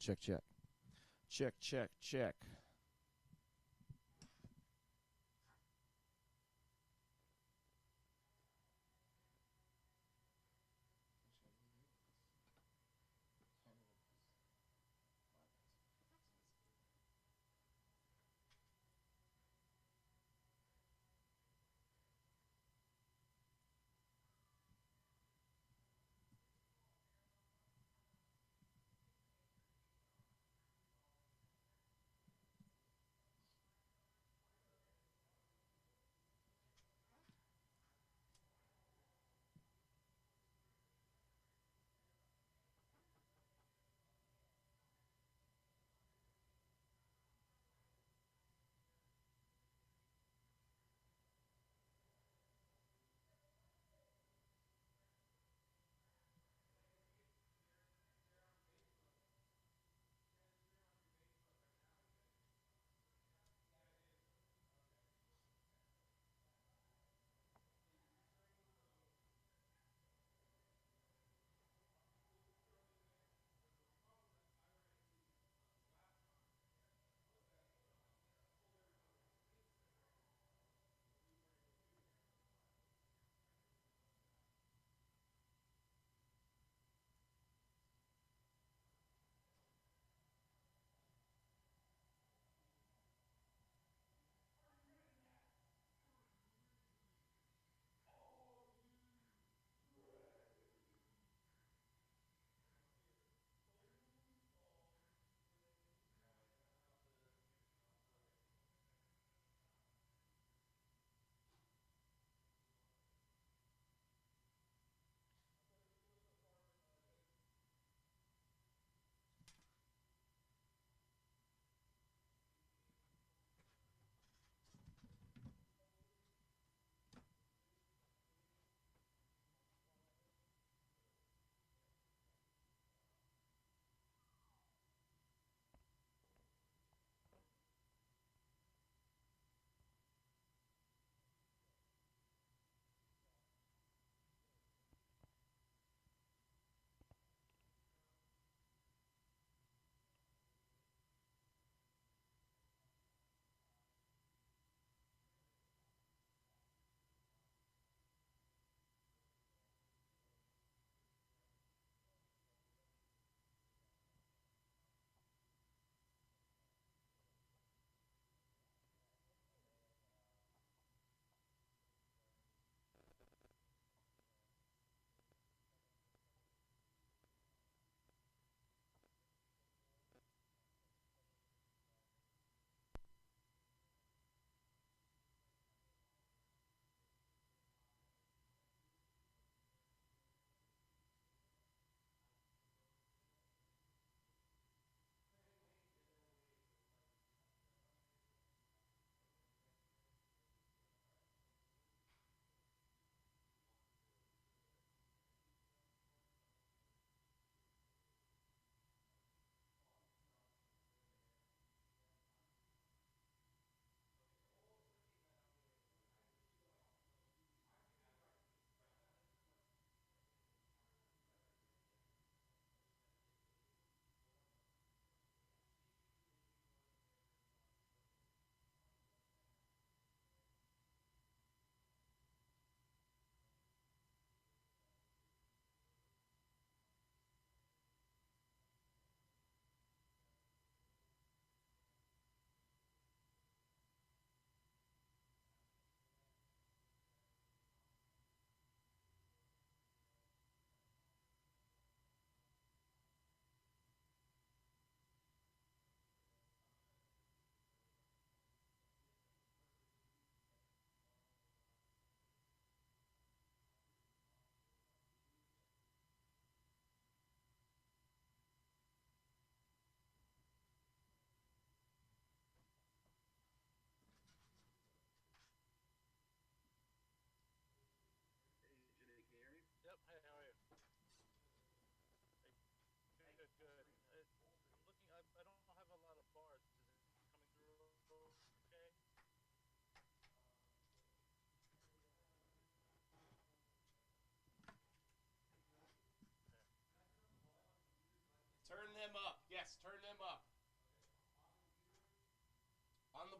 Check, check. Check, check, check.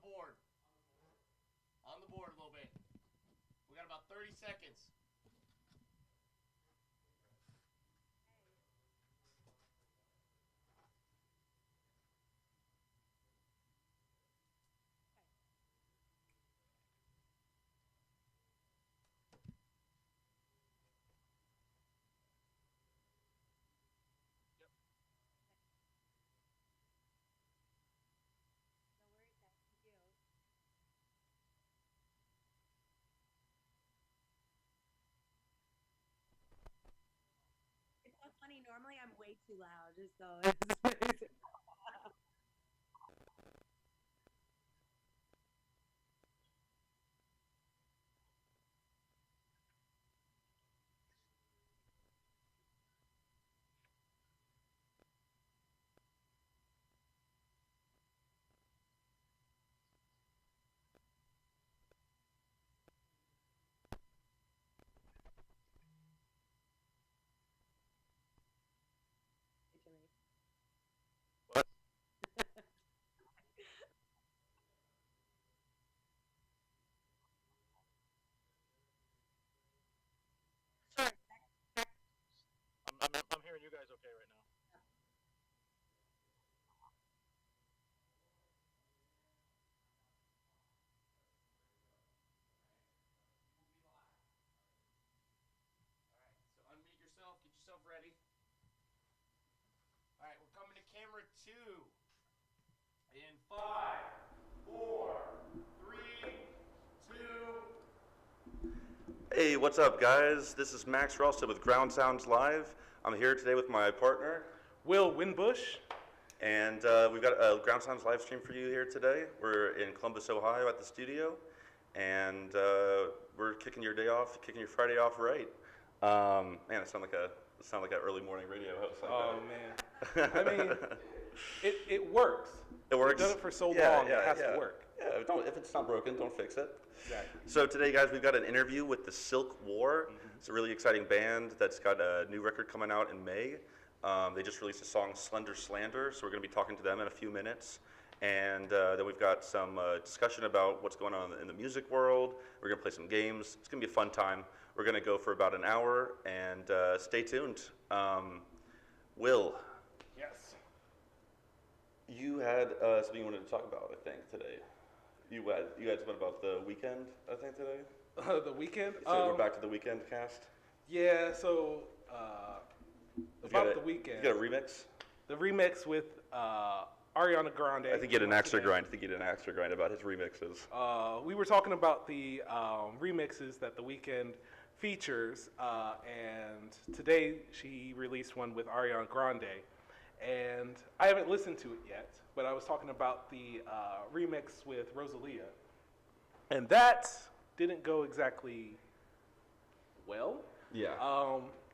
board. On the board a little bit. We got about 30 seconds. It's so funny. Normally, I'm way too loud, so What? Sorry. I'm hearing you guys okay right now. So unmute yourself. Get yourself ready. All right, we're coming to camera 2. In 5, 4, 3, 2. Hey, what's up, guys? This is Max Ralston with Groundsounds Live. I'm here today with my partner, Will Winbush. and we've got a Groundsounds live stream for you here today. We're in Columbus, Ohio at the studio, and we're kicking your day off, kicking your Friday off right. Man, it sounds like an early morning radio host. Like Oh that. man, I mean, it works. It works. We've done it for so long. It has to work. Yeah, if it's not broken, don't fix it. Exactly. So today, guys, we've got an interview with the Silk War. It's a really exciting band that's got a new record coming out in May. They just released a song, Slender Slander, so we're going to be talking to them in a few minutes. And then we've got some discussion about what's going on in the music world. We're going to play some games. It's going to be a fun time. We're going to go for about an hour, and stay tuned. Will, Yes. you had something you wanted to talk about, I think, today. You had something about the weekend, I think, today? The weekend. So we're back to the weekend cast? Yeah. So about the weekend. You got a remix? The remix with Ariana Grande. I think you had an extra grind. I think you had an extra grind about his remixes. We were talking about the remixes that the weekend features, and today she released one with Ariana Grande, and I haven't listened to it yet, but I was talking about the remix with Rosalia, and that didn't go exactly well. Yeah.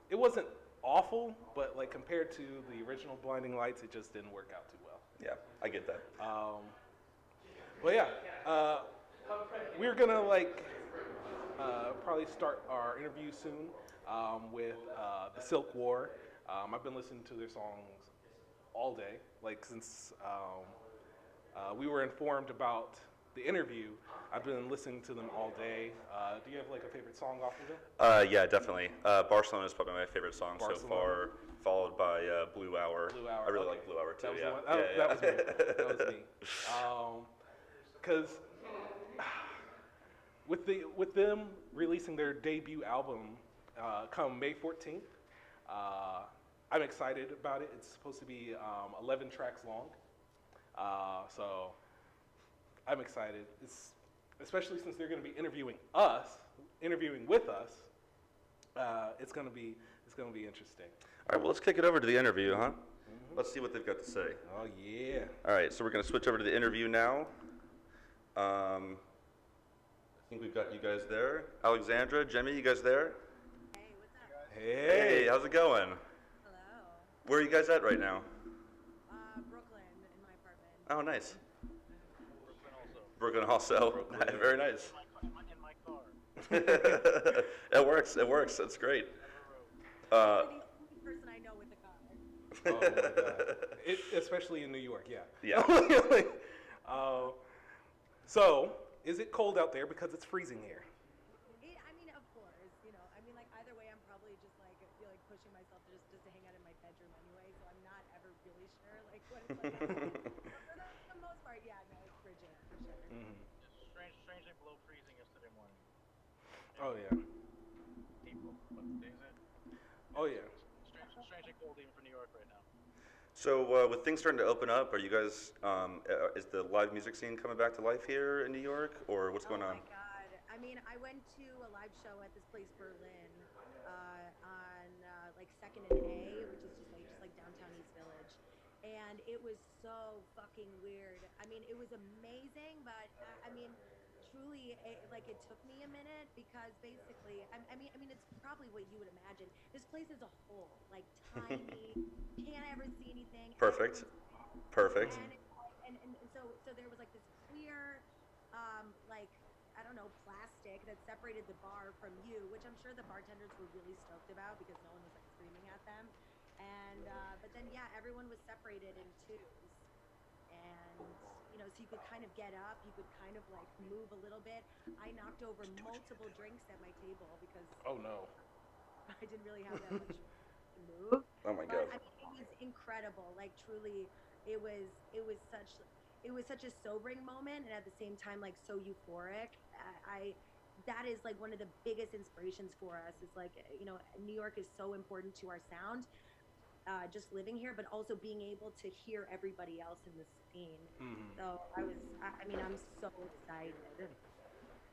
It wasn't awful, but like compared to the original Blinding Lights, it just didn't work out too well. Yeah, I get that. Well, yeah, we're gonna probably start our interview soon with the Silk War. I've been listening to their songs all day, like since we were informed about the interview. I've been listening to them all day. Do you have like a favorite song off of them? Yeah, definitely. Barcelona is probably my favorite song so Barcelona. far, followed by Blue Hour. Blue Hour. I really okay. like Blue Hour too. That was Yeah. the one. That was me. That was me. Because with them releasing their debut album come May 14th, I'm excited about it. It's supposed to be 11 tracks long, so I'm excited. Especially since they're going to be interviewing with us. It's going to be interesting. All right, well, let's kick it over to the interview, huh? Let's see what they've got to say. Oh yeah. All right, so we're going to switch over to the interview now. I think we've got you guys there. Alexandra, Jemmy, you guys there? Hey, what's up? Hey, how's it going? Hello. Where are you guys at right now? Brooklyn in my apartment. Oh, nice. Brooklyn Brooklyn also. Brooklyn, yeah. Very nice. In my car. It works. That's great. You're the only person I know with a car. Oh my God. Especially in New York, yeah. Yeah. So, is it cold out there? Because it's freezing here. I mean, of course, I mean, like either way, I'm probably just like feel like pushing myself just to hang out in my bedroom anyway. So I'm not ever really sure like what it's like outside. But for the most part, yeah, no, it's frigid for sure. Hmm. It's strangely below freezing yesterday morning. Oh yeah. April. What day is it? Oh yeah. Strangely cold even for New York right now. So with things starting to open up, are you guys? Is the live music scene coming back to life here in New York, or what's going on? Oh my God. I mean, I went to a live show at this place, Berlin, on like Second and A, which is just like downtown East Village, and it was so fucking weird. I mean, it was amazing, but I mean, truly, like it took me a minute because basically, I mean, it's probably what you would imagine. This place is a hole, like tiny. Can't ever see anything. Perfect. Everyone's Perfect. and so there was like this clear like I don't know plastic that separated the bar from you, which I'm sure the bartenders were really stoked about because no one was like screaming at them. And but then yeah, everyone was separated in twos, and so you could kind of get up, you could kind of like move a little bit. I knocked over multiple drinks at my table because Oh no. I didn't really have that much to move. Oh my But God. I mean, it was incredible. Like truly, it was it was such it was such a sobering moment, and at the same time, like so euphoric. I that is like one of the biggest inspirations for us. Is like New York is so important to our sound. Just living here, but also being able to hear everybody else in the scene. Hmm. So I mean, I'm so excited.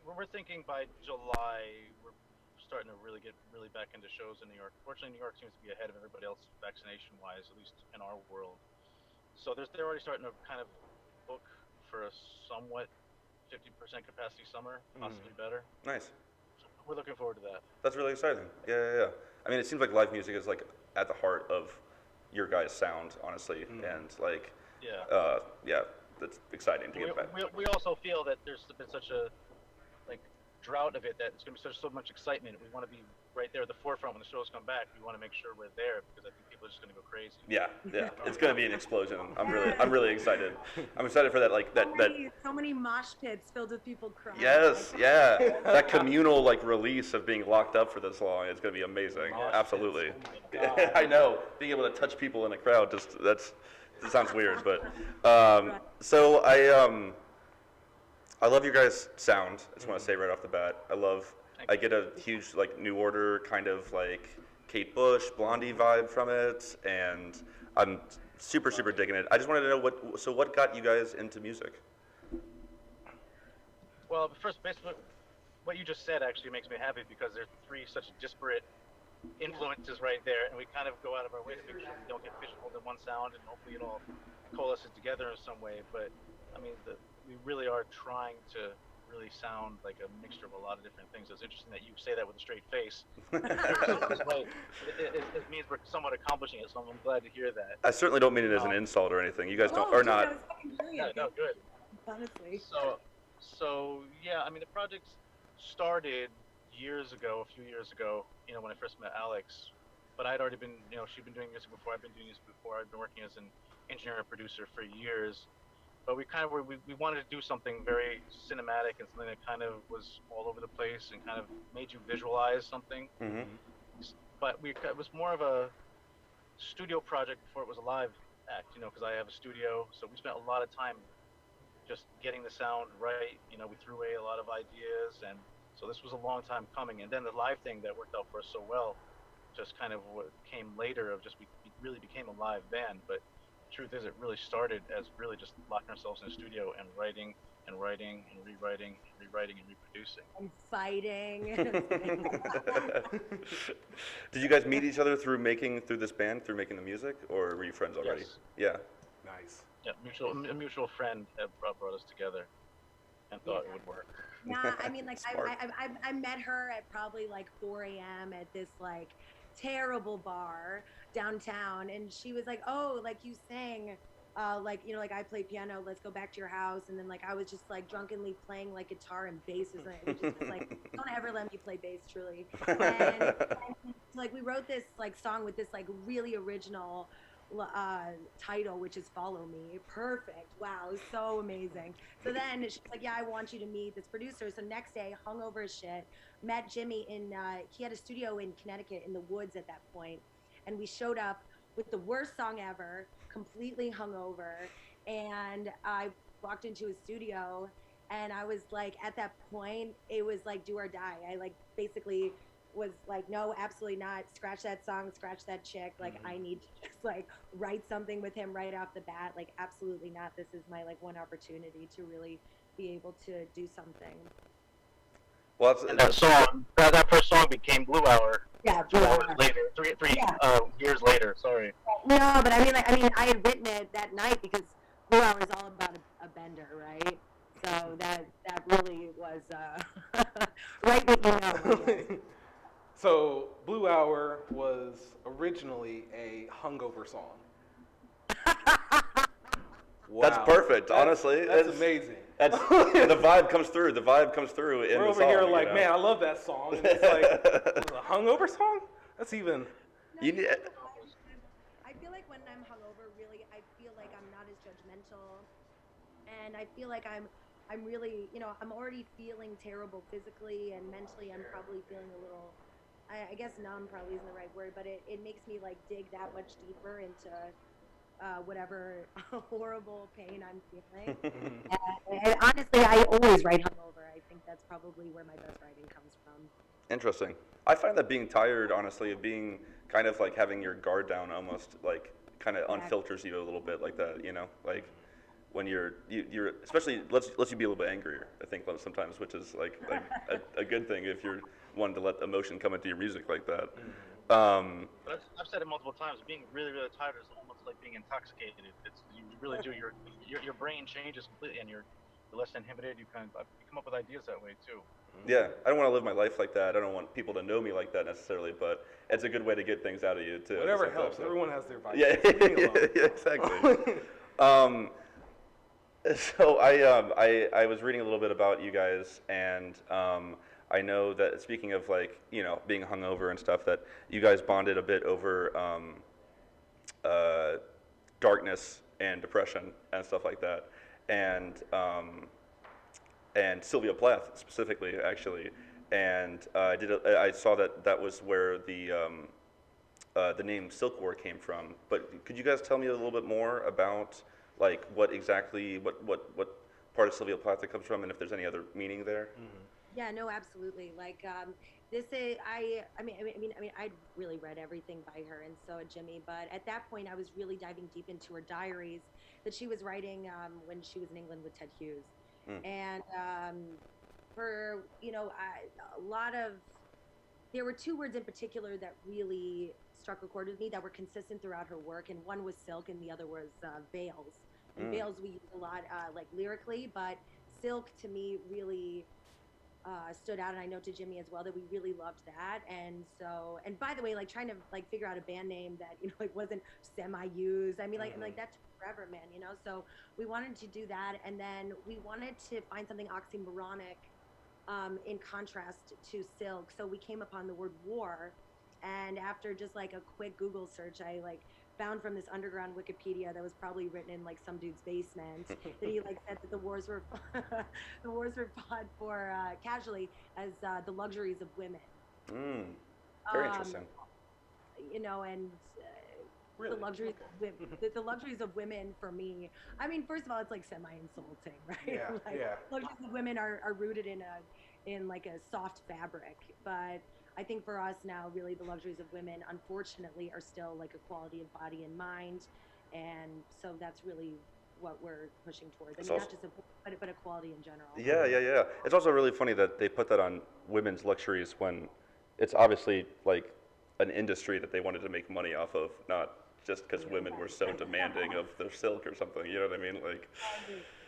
We're thinking by July we're starting to really get really back into shows in New York. Fortunately, New York seems to be ahead of everybody else vaccination wise, at least in our world. So they're already starting to kind of book for a somewhat 50% capacity summer, Hmm. possibly better. Nice. So we're looking forward to that. That's really exciting. Yeah, yeah, yeah. I mean, it seems like live music is like at the heart of your guys' sound, honestly, and like, Yeah. yeah, that's exciting to We, get back. we also feel that there's been such a like drought of it that it's going to be so much excitement. We want to be right there at the forefront when the shows come back. We want to make sure we're there because I think people are just going to go crazy. Yeah, yeah, it's gonna be an explosion. Yes. I'm really excited. I'm excited for that, like So many mosh pits filled with people crying. Yes, yeah, that communal like release of being locked up for this long is gonna be amazing. Mosh pits, Absolutely. oh my God. I know, being able to touch people in a crowd just that sounds weird, but so I love your guys' sound. I just want to say right off the bat, I get a huge like New Order kind of like Kate Bush, Blondie vibe from it, and I'm super digging it. I just wanted to know what got you guys into music? Well, first, basically, what you just said actually makes me happy because there's three such disparate influences right there, and we kind of go out of our way to make sure we don't get pigeonholed in one sound, and hopefully it all coalesces together in some way. But I mean, we really are trying to really sound like a mixture of a lot of different things. It's interesting that you say that with a straight face. It means we're somewhat accomplishing it, so I'm glad to hear that. I certainly don't mean it as an insult or anything. You guys don't, Oh, or dude, that not. was fucking Yeah, brilliant. no, good. Honestly. So yeah, I mean the project started years ago, a few years ago, when I first met Alex. But I'd already been, she'd been doing music before. I've been doing music before. I've been working as an engineer and producer for years. But we kind of we wanted to do something very cinematic and something that kind of was all over the place and kind of made you visualize something. Hmm. But it was more of a studio project before it was a live act, because I have a studio. So we spent a lot of time just getting the sound right. We threw away a lot of ideas, and so this was a long time coming. And then the live thing that worked out for us so well, just kind of what came later of just we really became a live band. But the truth is, it really started as really just locking ourselves in a studio and writing and writing and rewriting and rewriting and reproducing. And fighting. Did you guys meet each other through making the music, or were you friends already? Yes. Yeah. Nice. Yeah, a mutual friend had brought us together and thought it would work. Yeah, I mean, like Smart. I met her at probably like 4 a.m. at this like terrible bar downtown, and she was like, "Oh, like you sang, like like I play piano. Let's go back to your house." And then like I was just like drunkenly playing like guitar and bass or something. It was just like, don't ever let me play bass, truly. And like we wrote this like song with this like really original title, which is Follow Me. Perfect. Wow, so amazing. So then she's like, yeah, I want you to meet this producer. So next day, hungover as shit, met Jimmy he had a studio in Connecticut in the woods at that point, and we showed up with the worst song ever, completely hungover, and I walked into his studio, and I was like, at that point, it was like do or die. I like basically was like, no, absolutely not. Scratch that song, scratch that chick. Like, I need to just like write something with him right off the bat. Like, absolutely not. This is my like one opportunity to really be able to do something. Well, And that song, that first song became Blue Hour. Yeah, 2 Blue hours Hour. later, three years later. Sorry. No, but I mean, I had written it that night because Blue Hour is all about a bender, right? So that really was right what you know. So Blue Hour was originally a hungover song. Wow. That's perfect. Honestly, that's amazing. That's the vibe comes through. The vibe comes through in We're the over song. here like, you know? man, I love that song. And it's like a hungover song. That's even. No, You need- I feel like when I'm hungover, really, I feel like I'm not as judgmental, and I feel like I'm really, I'm already feeling terrible physically and mentally. I'm probably feeling a little, I guess numb probably isn't the right word, but it makes me like dig that much deeper into whatever horrible pain I'm feeling. And honestly, I always write hungover. I think that's probably where my best writing comes from. Interesting. I find that being tired, honestly, of being kind of like having your guard down, almost like kind of unfilters you a little bit, like that. Like when you're especially lets you be a little bit angrier. I think sometimes, which is like a good thing if you're wanting to let emotion come into your music like that. But I've said it multiple times. Being really, really tired is almost like being intoxicated. You really do your brain changes completely, and you're less inhibited. You come up with ideas that way too. Yeah, I don't want to live my life like that. I don't want people to know me like that necessarily, but it's a good way to get things out of you too. Whatever helps. Everyone has their vibe. Yeah, exactly. So I was reading a little bit about you guys, and I know that speaking of like being hungover and stuff, that you guys bonded a bit over darkness and depression and stuff like that, and Sylvia Plath specifically, actually, and I saw that was where the name Silk War came from. But could you guys tell me a little bit more about like what part of Sylvia Plath it comes from, and if there's any other meaning there? Mm-hmm. Yeah, no, absolutely. Like this is I mean I'd really read everything by her, and so had Jimmy. But at that point, I was really diving deep into her diaries that she was writing when she was in England with Ted Hughes. And for a lot of there were two words in particular that really struck a chord with me that were consistent throughout her work, and one was silk and the other was veils. And veils we use a lot like lyrically, but silk to me really stood out, and I know to Jimmy as well that we really loved that. And so, and by the way, like trying to like figure out a band name that like wasn't semi-used. I mean, like that took forever, man. So we wanted to do that, and then we wanted to find something oxymoronic in contrast to silk. So we came upon the word war, and after just like a quick Google search, I like found from this underground Wikipedia that was probably written in like some dude's basement that he like said that the wars were fought for casually as the luxuries of women. Very interesting. And Really? the luxuries of women for me. I mean, first of all, it's like semi-insulting, right? Yeah, like, yeah. Luxuries of women are rooted in like a soft fabric, but I think for us now, really, the luxuries of women, unfortunately, are still like equality of body and mind, and so that's really what we're pushing towards. I mean, not just but equality in general. Yeah. It's also really funny that they put that on women's luxuries when it's obviously like an industry that they wanted to make money off of, not just because women were so demanding of their silk or something. You know what I mean? Like.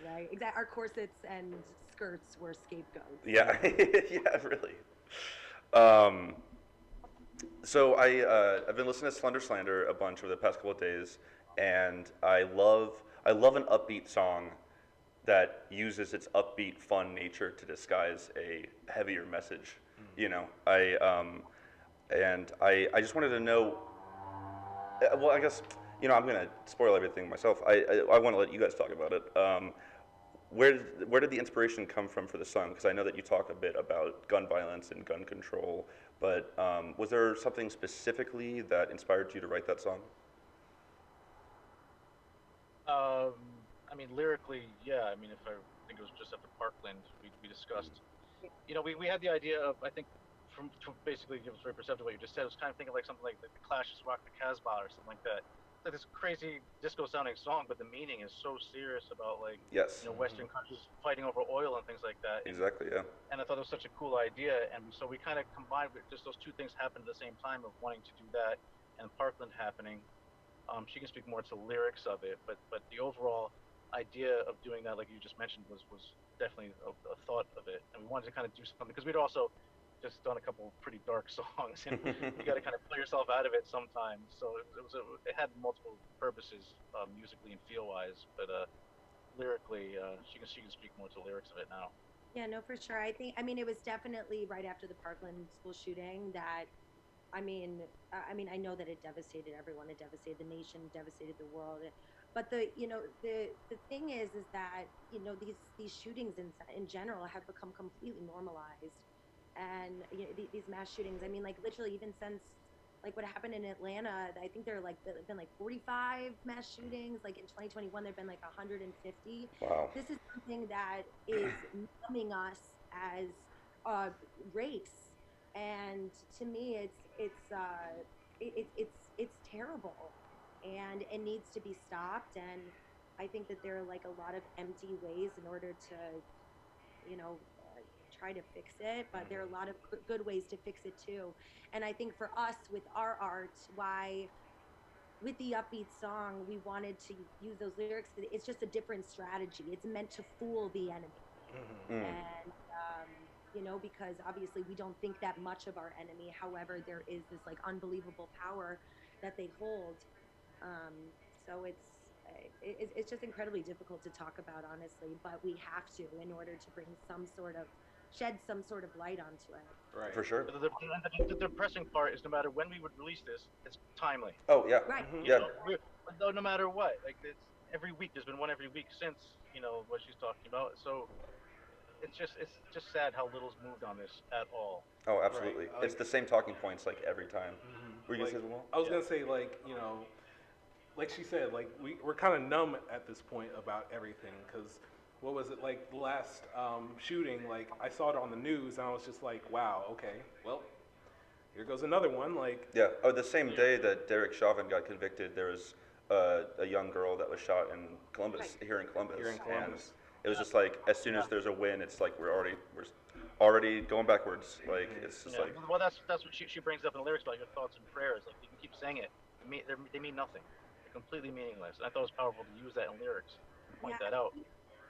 Right. Exactly. Our corsets and skirts were scapegoats. Yeah. Yeah. Really. So I've been listening to Slender Slander a bunch over the past couple of days, and I love an upbeat song that uses its upbeat, fun nature to disguise a heavier message. I just wanted to know. Well, I guess You know, I'm gonna spoil everything myself. I want to let you guys talk about it. Where did the inspiration come from for the song? Because I know that you talk a bit about gun violence and gun control, but was there something specifically that inspired you to write that song? Um, I mean, lyrically, yeah. I mean, if I think it was just after Parkland, we discussed. We had the idea of, I think, from to basically it was very perceptive what you just said. I was kind of thinking like something like the Clash's "Rock the Casbah" or something like that. It's like this crazy disco sounding song, but the meaning is so serious about like Yes, Western countries fighting over oil and things like that. exactly. Yeah. And I thought it was such a cool idea, and so we kind of combined with just those two things happened at the same time of wanting to do that and Parkland happening. She can speak more to lyrics of it, but the overall idea of doing that, like you just mentioned, was definitely a thought of it, and we wanted to kind of do something because we'd also just done a couple pretty dark songs, and you got to kind of pull yourself out of it sometimes. So it had multiple purposes, musically and feel wise, but lyrically, she can speak more to lyrics of it now. Yeah, no, for sure. I mean, it was definitely right after the Parkland school shooting that, I know that it devastated everyone. It devastated the nation, devastated the world. But the thing is that these shootings in general have become completely normalized, and these mass shootings. I mean, like literally, even since like what happened in Atlanta, I think there are like been like 45 mass shootings. Like in 2021, there've been like 150. Wow. This is something that is numbing us as a race, and to me it's terrible, and it needs to be stopped. And I think that there are like a lot of empty ways in order to try to fix it, but there are a lot of good ways to fix it too. And I think for us with our art, why with the upbeat song we wanted to use those lyrics, it's just a different strategy. It's meant to fool the enemy. Mm. And because obviously we don't think that much of our enemy, however there is this like unbelievable power that they hold. So it's just incredibly difficult to talk about, honestly, but we have to in order to bring some sort of shed some sort of light onto it. Right. For sure. The depressing part is no matter when we would release this, it's timely. Oh yeah. Right. Yeah. No matter what, like it's every week. There's been one every week since what she's talking about. So it's just sad how little's moved on this at all. Oh, Right. absolutely. It's the same talking points like every time. Were you gonna Like say something? I was Yeah. gonna say, like like she said, like we're kind of numb at this point about everything because what was it like the last shooting? Like I saw it on the news and I was just like, wow, okay, well, here goes another one. Like, Yeah. Oh, the same day that Derek Chauvin got convicted, there was a young girl that was shot in Columbus, Right. here in Columbus. Here in Columbus. And it was just like as soon as there's a win, it's like we're already going backwards. Like it's just Yeah. like Well, that's what she brings up in the lyrics about your thoughts and prayers. Like you can keep saying it. They mean nothing. They're completely meaningless. And I thought it was powerful to use that in lyrics and point Yeah. that out.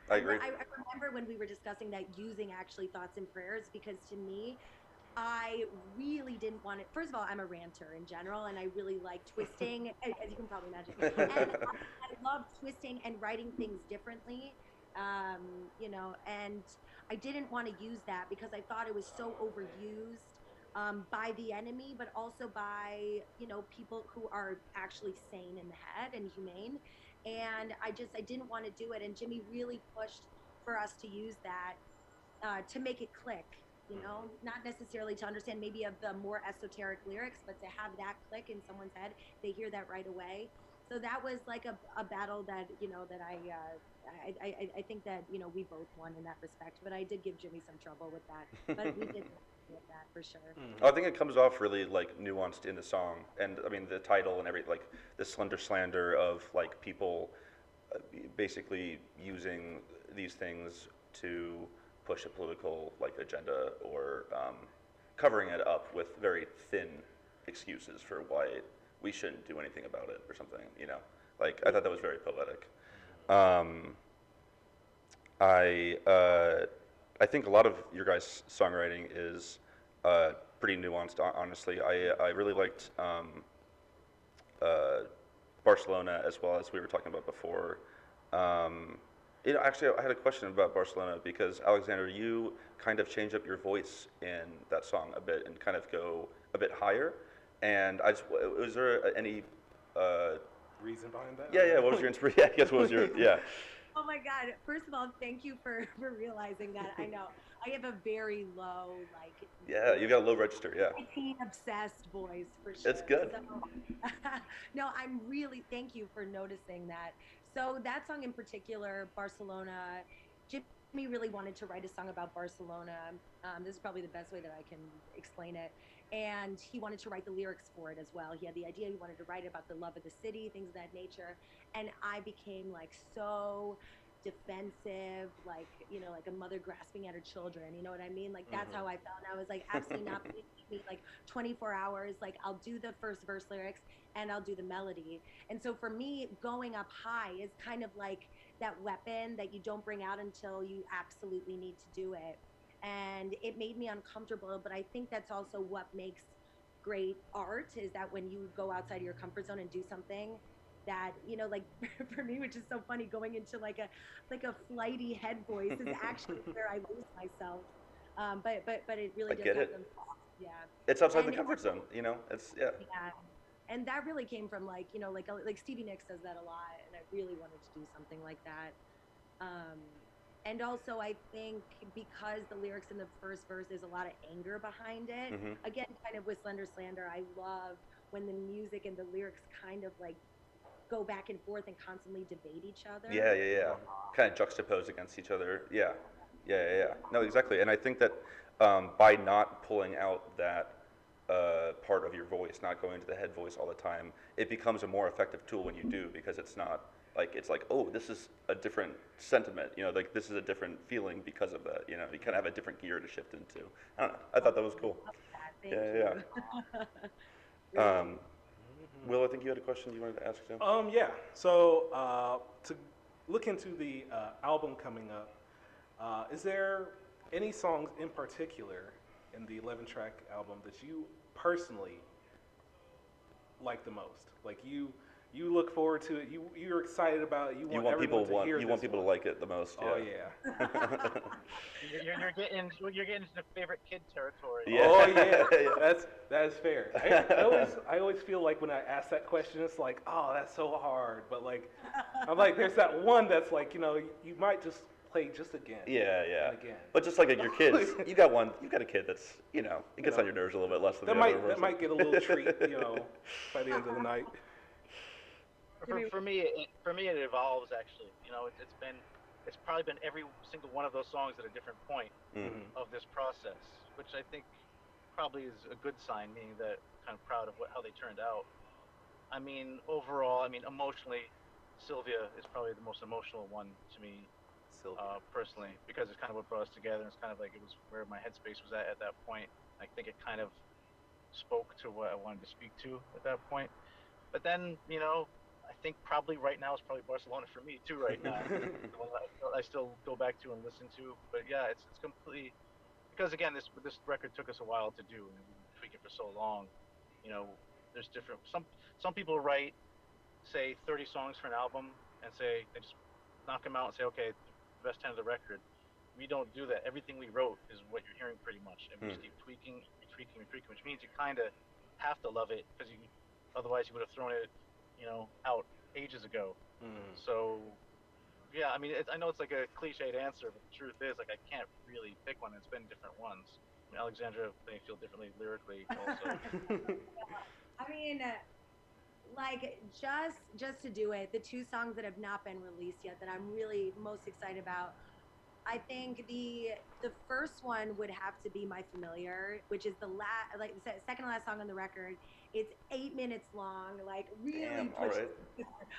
I agree. I remember when we were discussing that, using actually thoughts and prayers, because to me, I really didn't want it. First of all, I'm a ranter in general, and I really like twisting, as you can probably imagine. And I love twisting and writing things differently, and I didn't want to use that because I thought it was so overused by the enemy, but also by, people who are actually sane in the head and humane. And I didn't want to do it. And Jimmy really pushed for us to use that to make it click, not necessarily to understand maybe of the more esoteric lyrics, but to have that click in someone's head, they hear that right away. So that was like a battle that, that I think that, we both won in that respect, but I did give Jimmy some trouble with that, but we did with that for sure. I think it comes off really like nuanced in the song, and I mean the title and like the slender slander of like people basically using these things to push a political like agenda or covering it up with very thin excuses for why we shouldn't do anything about it or something. Like I thought that was very poetic. Um, I think a lot of your guys' songwriting is pretty nuanced. Honestly, I really liked Barcelona as well, as we were talking about before. Actually, I had a question about Barcelona because Alexander, you kind of change up your voice in that song a bit and kind of go a bit higher. And was there any reason behind that? Yeah. What was your inspiration? Yeah, I guess what was your yeah. Oh my God. First of all, thank you for realizing that. I know I have a very low, like, Yeah, you got a low register. Yeah, teen obsessed voice for it's sure. good. So, no, I'm really, thank you for noticing that. So, that song in particular, Barcelona, Jimmy really wanted to write a song about Barcelona. This is probably the best way that I can explain it. And he wanted to write the lyrics for it as well. He had the idea, he wanted to write about the love of the city, things of that nature. And I became like so defensive, like, like a mother grasping at her children. You know what I mean? Like, that's how I felt. And I was like, absolutely not. Please give me like 24 hours. Like, I'll do the first verse lyrics and I'll do the melody. And so for me, going up high is kind of like that weapon that you don't bring out until you absolutely need to do it. And it made me uncomfortable, but I think that's also what makes great art, is that when you go outside of your comfort zone and do something that, like, for me, which is so funny, going into like a flighty head voice is actually where I lose myself. But it I really does get have it. them. Yeah. It's outside the And comfort zone. It's yeah. yeah. And that really came from, like, like Stevie Nicks does that a lot, and I really wanted to do something like that. Um, and also, I think because the lyrics in the first verse, there's a lot of anger behind it. Hmm. Again, kind of with Slender Slander, I love when the music and the lyrics kind of like go back and forth and constantly debate each Yeah, other. yeah. Kind of juxtaposed against each other. Yeah, yeah. No, exactly. And I think that by not pulling out that part of your voice, not going to the head voice all the time, it becomes a more effective tool when you do, because it's like, oh, this is a different sentiment. Like this is a different feeling because of that. You kind of have a different gear to shift into. I don't know. I thought that was cool. Thank Yeah. you. Um, Will, I think you had a question you wanted to ask too. Yeah. So to look into the album coming up, is there any songs in particular in the 11-track album that you personally like the most? Like you look forward to it. You're excited about it. You want everyone to hear you this want people one. to like it the most. Oh Yeah. yeah. You're getting into the favorite kid territory. Yeah. Oh yeah. That is fair. I always feel like when I ask that question, it's like, oh, that's so hard. But like, I'm like, there's that one that's like, you might just play just again. Yeah. And again. But just like your kids, you got a kid that's, it gets on your nerves a little bit less than That the other person. might get a little treat, by the end of the night. For me, it evolves actually. It's probably been every single one of those songs at a different point of this process, which I think probably is a good sign, meaning that I'm kind of proud of how they turned out. I mean, overall, emotionally, Sylvia is probably the most emotional one to me, personally, because it's kind of what brought us together. And it's kind of like it was where my headspace was at that point. I think it kind of spoke to what I wanted to speak to at that point. But then, I think probably right now is probably Barcelona for me too. Right now, the one I still go back to and listen to. But yeah, it's completely, because again, this record took us a while to do, and we tweak it for so long. There's different. Some people write, say, 30 songs for an album, and say they just knock them out and say, okay, the best 10 of the record. We don't do that. Everything we wrote is what you're hearing pretty much, and we just keep tweaking, which means you kind of have to love it, because otherwise you would have thrown it, out ages ago. So, yeah, I know it's like a cliched answer, but the truth is, like, I can't really pick one. It's been different ones. Alexandra may feel differently lyrically also. I mean, like, just to do it, the two songs that have not been released yet that I'm really most excited about, I think the first one would have to be My Familiar, which is the second to last song on the record. It's 8 minutes long, like really Damn, all right.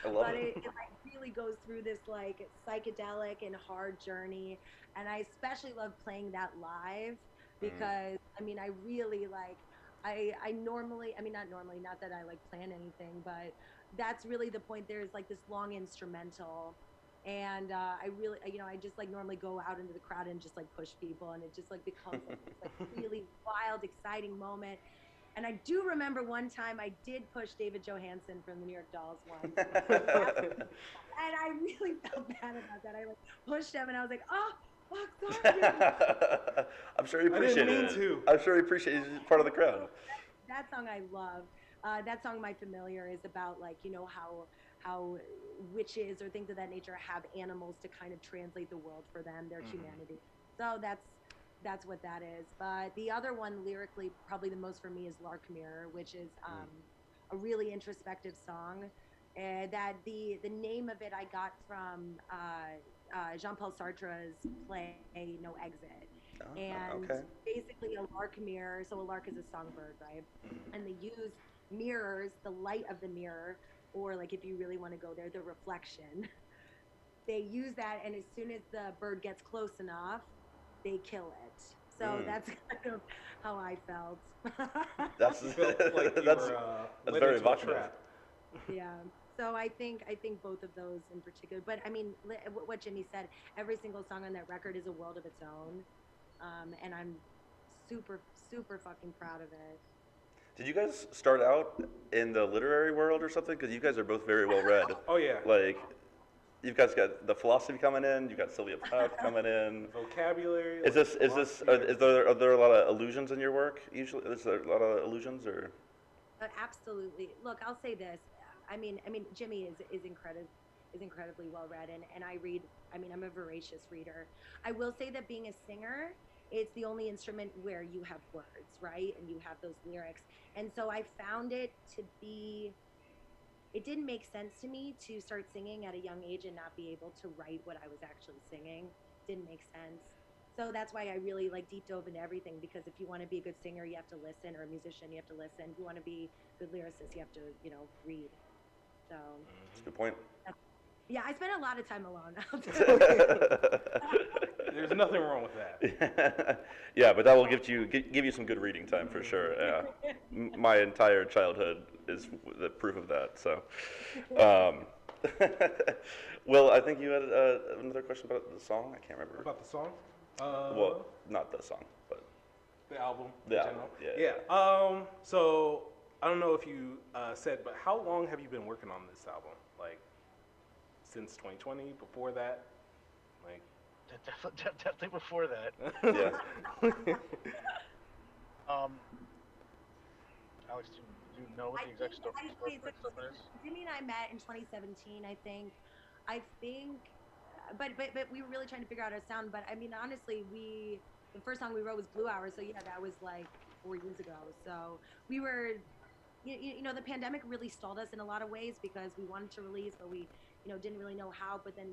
I love but it. it like really goes through this like psychedelic and hard journey, and I especially love playing that live because I really like I normally, not that I like plan anything, but that's really the point. There's like this long instrumental, and I really, I just like normally go out into the crowd and just like push people, and it just like becomes like this like really wild, exciting moment. And I do remember one time I did push David Johansen from the New York Dolls once, and I really felt bad about that. I like pushed him, and I was like, oh, fuck, sorry. I'm sure he appreciated mean it. to. I'm sure he appreciated it. He's part of the crowd. That song I love. That song, My Familiar, is about like how witches or things of that nature have animals to kind of translate the world for them, their humanity. So that's what that is. But the other one lyrically, probably the most for me, is Lark Mirror, which is a really introspective song. That the name of it I got from Jean-Paul Sartre's play No Exit, Oh, and okay. basically a lark mirror. So a lark is a songbird, right? And they use mirrors, the light of the mirror, or like if you really want to go there, the reflection. They use that, and as soon as the bird gets close enough, they kill it. So Mm. that's kind of how I felt. That's You felt like you that's were that's led very into a evocative. trap. Yeah. So I think both of those in particular. But I mean, what Jimmy said, every single song on that record is a world of its own, and I'm super fucking proud of it. Did you guys start out in the literary world or something? Because you guys are both very well read. Oh yeah. Like, you guys got the philosophy coming in. You got Sylvia Plath coming in. Vocabulary. Is like this is this philosophy, are there a lot of illusions in your work? Usually, is there a lot of illusions or? Absolutely. Look, I'll say this. I mean, Jimmy is incredibly well read, and I read. I mean, I'm a voracious reader. I will say that being a singer, it's the only instrument where you have words, right, and you have those lyrics. And so I found it to be. It didn't make sense to me to start singing at a young age and not be able to write what I was actually singing. Didn't make sense. So that's why I really like deep dove into everything, because if you want to be a good singer, you have to listen, or a musician, you have to listen. If you want to be a good lyricist, you have to, read. So That's a good point. yeah, I spent a lot of time alone. There's nothing wrong with that. Yeah, but that will give you some good reading time for sure. Yeah, my entire childhood is the proof of that. So, um, Will, I think you had another question about the song. I can't remember. About the song? Well, not the song, but The album in the general? album. Yeah. So I don't know if you said, but how long have you been working on this album? Like since 2020? Before that? Like Definitely before that. Yeah. Alex, do you know what the exact story is? Jimmy and I met in 2017, I think. I think, but we were really trying to figure out our sound. But I mean, honestly, the first song we wrote was Blue Hour, so yeah, that was like 4 years ago. So we were, the pandemic really stalled us in a lot of ways, because we wanted to release, but we, didn't really know how. But then,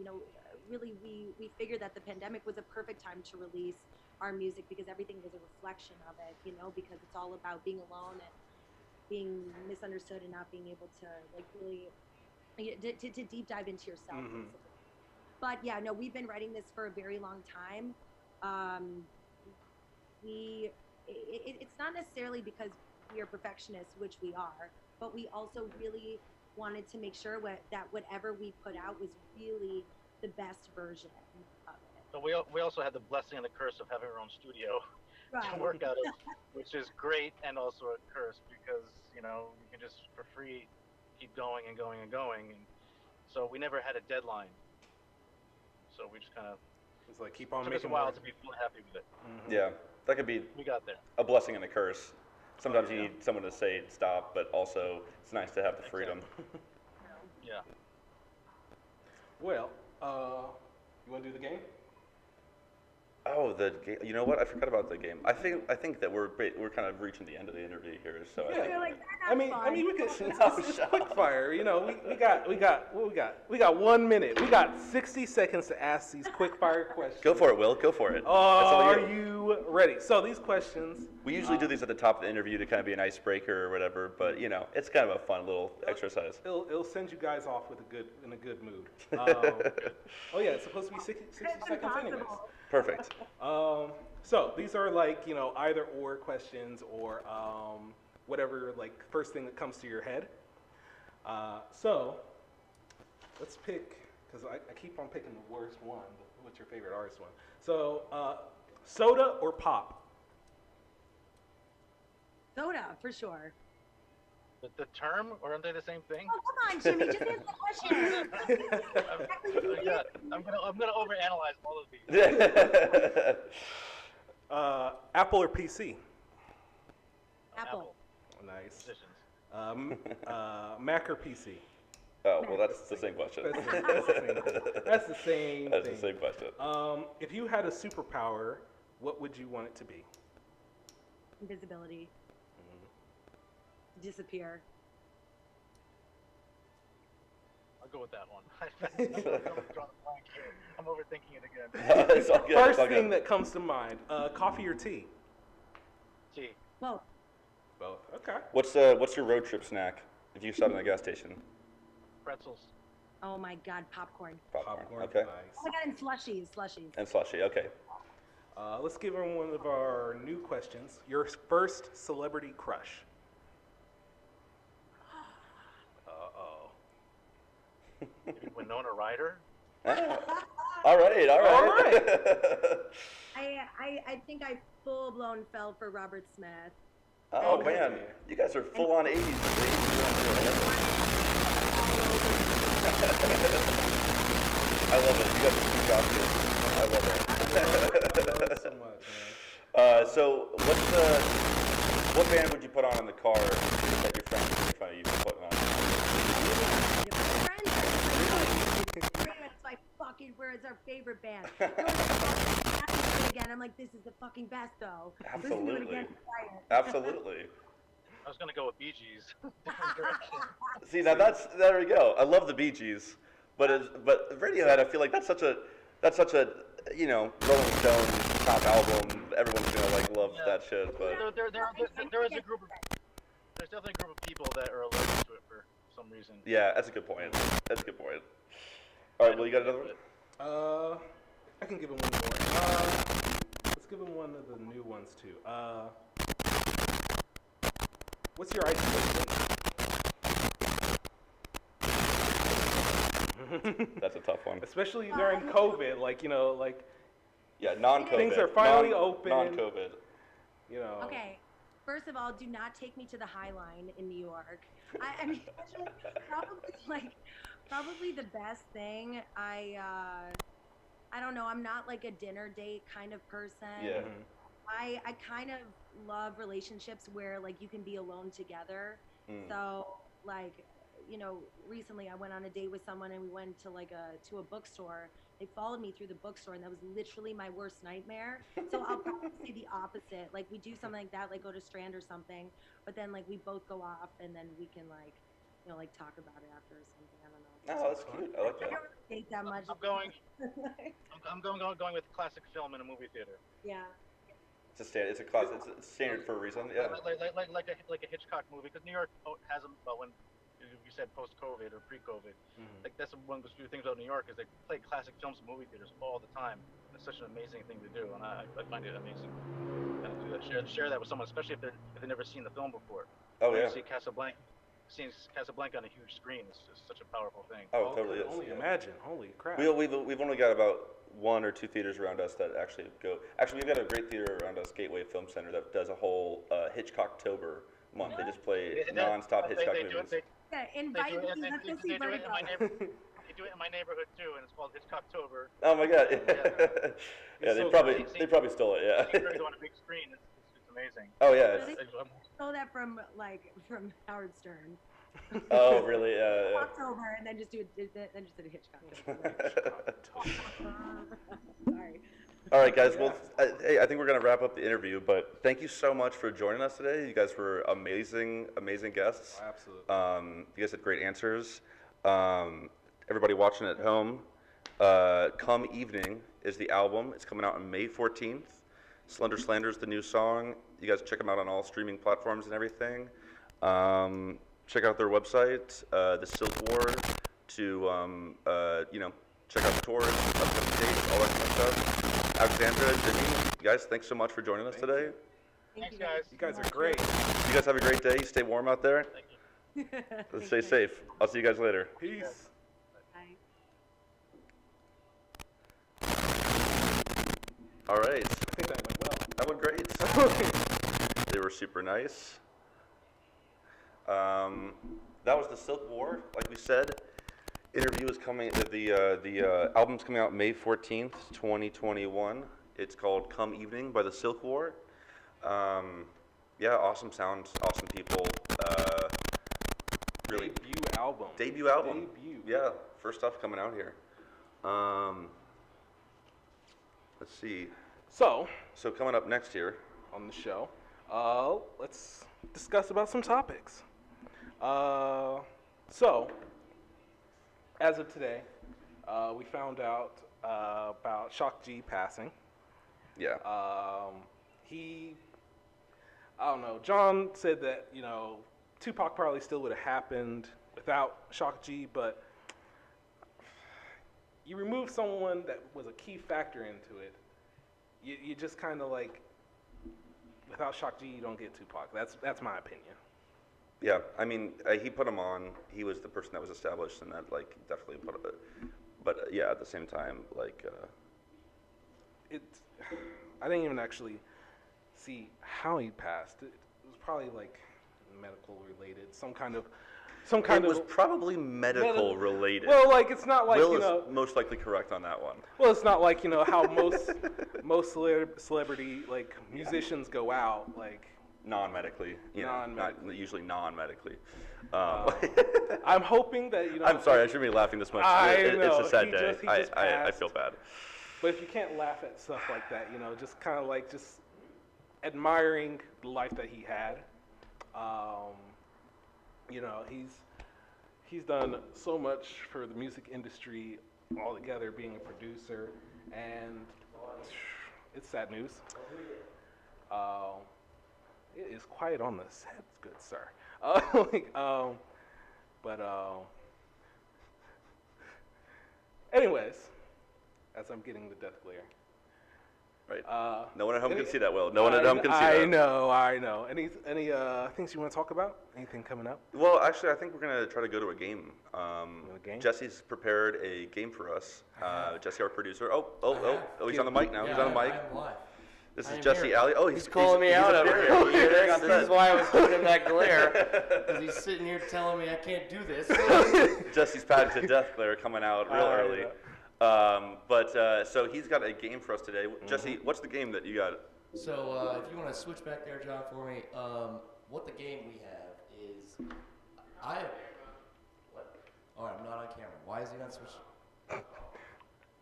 really we figured that the pandemic was a perfect time to release our music, because everything was a reflection of it, because it's all about being alone and being misunderstood and not being able to like really to deep dive into yourself. Basically. But yeah, no, we've been writing this for a very long time. Um, it's not necessarily because we are perfectionists, which we are, but we also really wanted to make sure that whatever we put out was really the best version of it. So we also had the blessing and the curse of having our own studio to Right. work out of, which is great and also a curse, because you can just for free keep going and going and going, and so we never had a deadline. So we just kind of it's like keep on took us a making while more. to be fully happy with it. Yeah, that could be We got there. a blessing and a curse. Sometimes you Yeah. need someone to say stop, but also it's nice to have the freedom. Yeah. Well, you want to do the game? Oh, the game. You know what? I forgot about the game. I think that we're kind of reaching the end of the interview here. So Yeah. I think You're like, I mean, fun. we could. It's shut quick up. fire. We got 1 minute. We got 60 seconds to ask these quick fire questions. go for it, Will. Go for it. That's Oh, all are you. you ready? So these questions. We usually do these at the top of the interview to kind of be an icebreaker or whatever, but it's kind of a fun little exercise. It'll send you guys off in a good mood. Oh yeah, it's supposed to be 60 It's seconds anyways. impossible. Perfect. So these are like either or questions or whatever like first thing that comes to your head. So let's pick, because I keep on picking the worst one. But what's your favorite artist one? So soda or pop? Soda, for sure. The term, or aren't they the same thing? Oh, come on, Jimmy, just answer the question. Yeah, I'm gonna overanalyze all of these. Apple or PC? Apple. Nice. Positions. Mac or PC? Oh, well, that's the same question. That's the same That's thing. the same question. If you had a superpower, what would you want it to be? Invisibility. Disappear. I'll go with that one. I'm drawing a blank here. I'm overthinking it again. It's all good. First it's all thing good. that comes to mind, coffee or tea? Gee, Well, Both. Okay. What's your road trip snack if you stop at a gas station? pretzels. oh my God, popcorn. Popcorn. Okay. Oh Nice. my God, and slushies. And slushy. Okay. Let's give her one of our new questions. Your first celebrity crush? Uh-oh. Maybe Winona Ryder. All right. I think I full blown fell for Robert Smith. Oh Okay. man, you guys are full on 80s. I love it. You guys are too costumes. I love it. I love it so much, man. So what band would you put on in the car that your friends make fun of you for putting on? It's my fucking, it's our favorite band. Again, I'm like, this is the fucking best though. Listen to it Absolutely. again, try it. Absolutely. I was gonna go with Bee Gees. Different direction. See, now there we go. I love the Bee Gees, but Radiohead, I feel like that's such a Rolling Stone top album. Everyone's gonna like love that shit. But There is a group of there's definitely a group of people that are allergic to it for some reason. yeah, that's a good point. That's a good point. All right, well, you got another one? I can give him one more. Let's give him one of the new ones too. What's your ideal date? That's a tough one. Especially during COVID, like Yeah, non-COVID. Things are finally open. Non-COVID. Okay, first of all, do not take me to the High Line in New York. I mean, probably the best thing. I don't know. I'm not like a dinner date kind of person. Yeah. I kind of love relationships where like you can be alone together. So like, recently I went on a date with someone and we went to to a bookstore. They followed me through the bookstore and that was literally my worst nightmare. So I'll probably say the opposite. Like we do something like that, like go to Strand or something, but then like we both go off and then we can talk about it after or something. I don't know. Oh, that's cute. I like I that. don't really date that much. I'm going with classic film in a movie theater. Yeah. It's a standard. It's a class. It's standard for a reason. Yeah. Like a Hitchcock movie, because New York has them. But when you said post-COVID or pre-COVID, like that's one of the few things about New York is they play classic films in movie theaters all the time. It's such an amazing thing to do, and I find it amazing. Kind of do that, share that with someone, especially if they've never seen the film before. Oh yeah. See seeing Casablanca on a huge screen is just such a powerful thing. Oh, it totally is. Only yeah. imagine. Holy crap. We've only got about 1 or 2 theaters around us that actually go. Actually, we've got a great theater around us, Gateway Film Center, that does a whole Hitchcocktober month. They just play nonstop Hitchcock movies. Invite me. Let's go see They do it in my Vertigo. neighborhood. They do it in my neighborhood too, and it's called Hitchcocktober. Oh my God! Yeah, So they probably stole it. Yeah. It's on a big screen. It's amazing. Oh yeah. Stole that from Howard Stern. Oh really? Yeah. October, and then just did a Hitchcock. Sorry. All right, guys. Well, hey, I think we're gonna wrap up the interview. But thank you so much for joining us today. You guys were amazing guests. Absolutely. You guys had great answers. Everybody watching at home, "Come Evening" is the album. It's coming out on May 14th. "Slender Slander" is the new song. You guys check them out on all streaming platforms and everything. Check out their website, The Silk War, to check out the tours, upcoming dates, all that kind of stuff. Alexandra, Jimmy, guys, thanks so much for joining us today. Thanks, guys. You guys are great. You guys have a great day. Stay warm out there. Thank you. Let's stay safe. I'll see you guys later. Peace. Bye. All right. I think that went well. That went great. They were super nice. That was the Silk War, like we said. Interview is coming. The album's coming out May 14th, 2021. It's called "Come Evening" by the Silk War. Yeah, awesome sound, awesome people. album. Debut album. Debut. Yeah, first stuff coming out here. Let's see. So coming up next here. on the show, let's discuss about some topics. So, as of today, we found out about Shock G passing. Yeah. I don't know. John said that, Tupac probably still would have happened without Shock G, but you remove someone that was a key factor into it. You just kind of like, without Shock G, you don't get Tupac. That's my opinion. Yeah, I mean, he put him on. He was the person that was established, and that like definitely put it. But yeah, at the same time, like, I didn't even actually see how he passed. It was probably like medical related, some kind of. it was probably medical related. Well, like it's not like Will is most likely correct on that one. Well, it's not like how most celebrity like musicians go out like Non-medically, not usually non-medically. I'm hoping that I'm sorry, I shouldn't be laughing this much. It's a sad day. I feel bad. But if you can't laugh at stuff like that, just kind of like just admiring the life that he had. He's done so much for the music industry altogether, being a producer, and it's sad news. It is quiet on the set, good sir. Anyways, as I'm getting the death glare. Right. No one at home can see that, Will. No one at home can see that. I know. Any things you want to talk about? Anything coming up? Well, actually, I think we're going to try to go to a game. Game? Jesse's prepared a game for us. Jesse, our producer. He's on the mic now. Yeah, he's on the mic. I'm live. This is Jesse Alley. Oh, he's calling me out over here. This is why I was giving him that glare, because he's sitting here telling me I can't do this. Jesse's patented death glare coming out real early. So he's got a game for us today. Jesse, what's the game that you got? So if you want to switch back there, John, for me, what the game we have is, what? All right, I'm not on camera. Why is he not switching?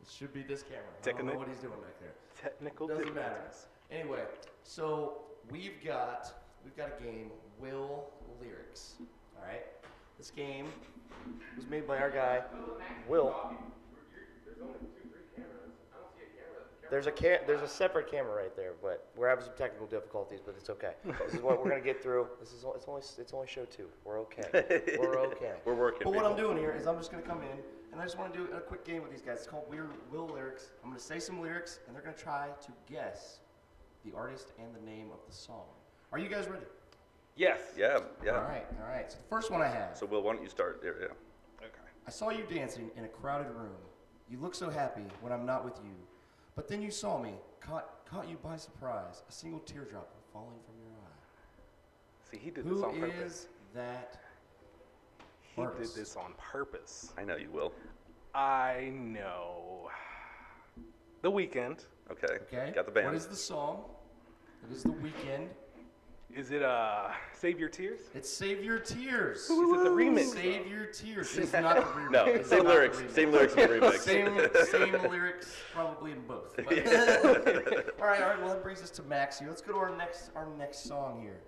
It should be this camera. I don't know what he's doing back there. Technical Doesn't matter. Anyway, so we've got a game, Will Lyrics. All right, this game was made by our guy, Will. There's a separate camera right there, but we're having some technical difficulties, but it's okay. This is what we're gonna get through. It's only show 2. We're okay. We're okay. We're working. But what I'm doing here is I'm just gonna come in and I just want to do a quick game with these guys. It's called Will Lyrics. I'm gonna say some lyrics and they're gonna try to guess the artist and the name of the song. Are you guys ready? Yes. Yeah. All right. So the first one I have. So Will, why don't you start there? Yeah. Okay. I saw you dancing in a crowded room. You look so happy when I'm not with you. But then you saw me, caught you by surprise, a single teardrop falling from your eye. See, he did this on purpose. Who is that He artist? did this on purpose. I know you will. I know. The Weeknd. Okay. Okay. Got the band. What is the song? It is The Weeknd. Is it Save Your Tears? It's Save Your Tears. Is it the remix? Save Your Tears. It's not the remix. No, It's same not the lyrics. remix. Same lyrics in the remix. Same lyrics, probably in both. But all right. Well, that brings us to Max here. Let's go to our next song here.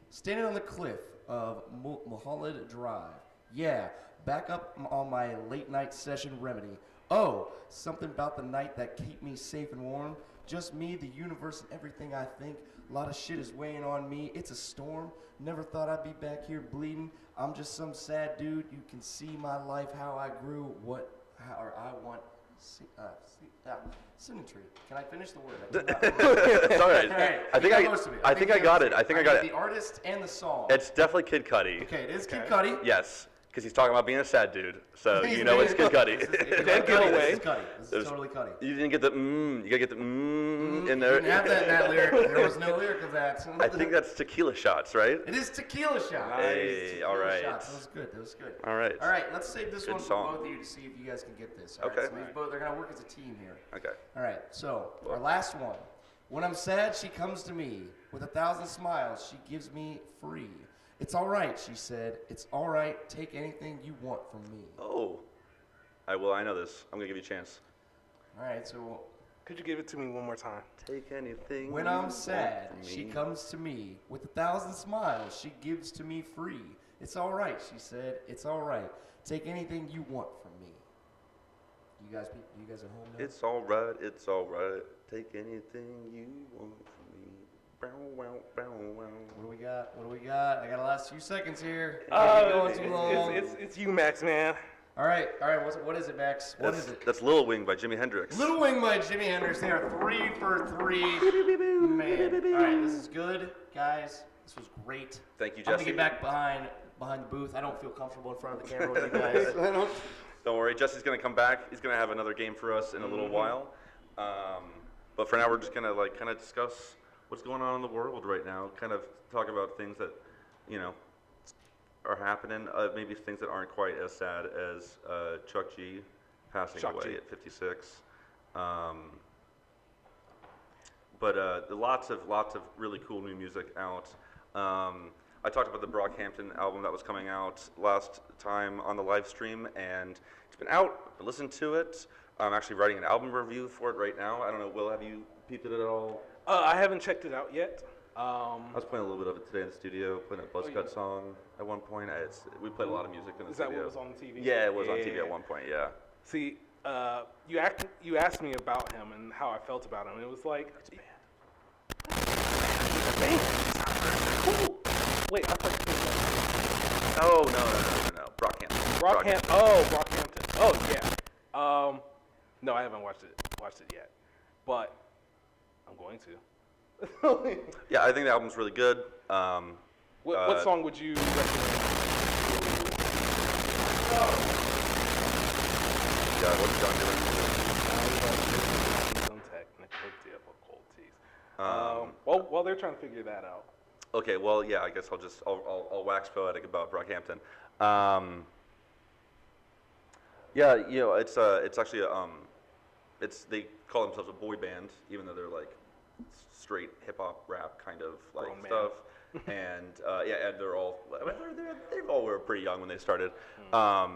Standing on the cliff of Mulholland Drive. Yeah, back up on my late night session remedy. Oh, something about the night that keep me safe and warm. Just me, the universe, and everything I think. A lot of shit is weighing on me. It's a storm. Never thought I'd be back here bleeding. I'm just some sad dude. You can see my life, how I grew, I want symmetry. Can I finish the word? It's all right. Right. I think I got it. The artist and the song. It's definitely Kid Cudi. Okay, it is Kid Cudi. Yes, because he's talking about being a sad dude. So you know it's Kid Cudi. Dead giveaway. This is totally Cudi. You didn't get the You gotta get the in there. You didn't have that in that lyric. There was no lyric of that. I think that's Tequila Shots, right? It is Tequila Shot. Hey, all right. That was good. All right. All right, let's save this Good one song. for both of you to see if you guys can get this. All right, Okay. so they're going to work as a team here. Okay. All right, so our last one. When I'm sad, she comes to me. With 1,000 smiles, she gives me free. It's all right, she said. It's all right. Take anything you want from me. Oh. I know this. I'm going to give you a chance. All right, so Could you give it to me one more time? Take anything when you I'm want sad, from she me. comes to me with 1,000 smiles. She gives to me free. It's all right, she said. It's all right. Take anything you want from me. You guys at home now? It's all right. It's all right. Take anything you want from me. Bow, wow, bow, wow. What do we got? What do we got? I got the last few seconds here. It's, Too long. it's you, Max, man. All right. What is it, Max? What is it? That's Little Wing by Jimi Hendrix. Little Wing by Jimi Hendrix. They are 3 for 3. Man. All right, this is good, guys. This was great. Thank you, I'm Jesse. gonna get back behind the booth. I don't feel comfortable in front of the camera with you guys. Don't worry, Jesse's gonna come back. He's gonna have another game for us in a little while. But for now, we're just gonna kind of discuss what's going on in the world right now. Kind of talk about things that, are happening. Maybe things that aren't quite as sad as Chuck G passing Chuck away G. at 56. But lots of really cool new music out. I talked about the Brockhampton album that was coming out last time on the live stream, and it's been out. I listened to it. I'm actually writing an album review for it right now. I don't know, Will, have you peeped at it at all? I haven't checked it out yet. I was playing a little bit of it today in the studio, playing a Buzzcut song at one point. We played a lot of music in the Is that studio. what was on the TV? Yeah, it was on TV at one point, yeah. See, you asked me about him and how I felt about him. And it was like, it's a band. Cool. Wait, I thought you said Oh, no. Brockhampton. Brockhampton. Oh, yeah. No, I haven't watched it yet, but I'm going to. Yeah, I think the album's really good. What song would you recommend? Yeah, what's John doing? Some technical difficulties. While they're trying to figure that out. Okay, well, yeah, I guess I'll wax poetic about Brockhampton. Yeah, it's actually they call themselves a boy band, even though they're like straight hip hop rap kind of like Grown man. stuff. And and they're all they all were pretty young when they started. Oh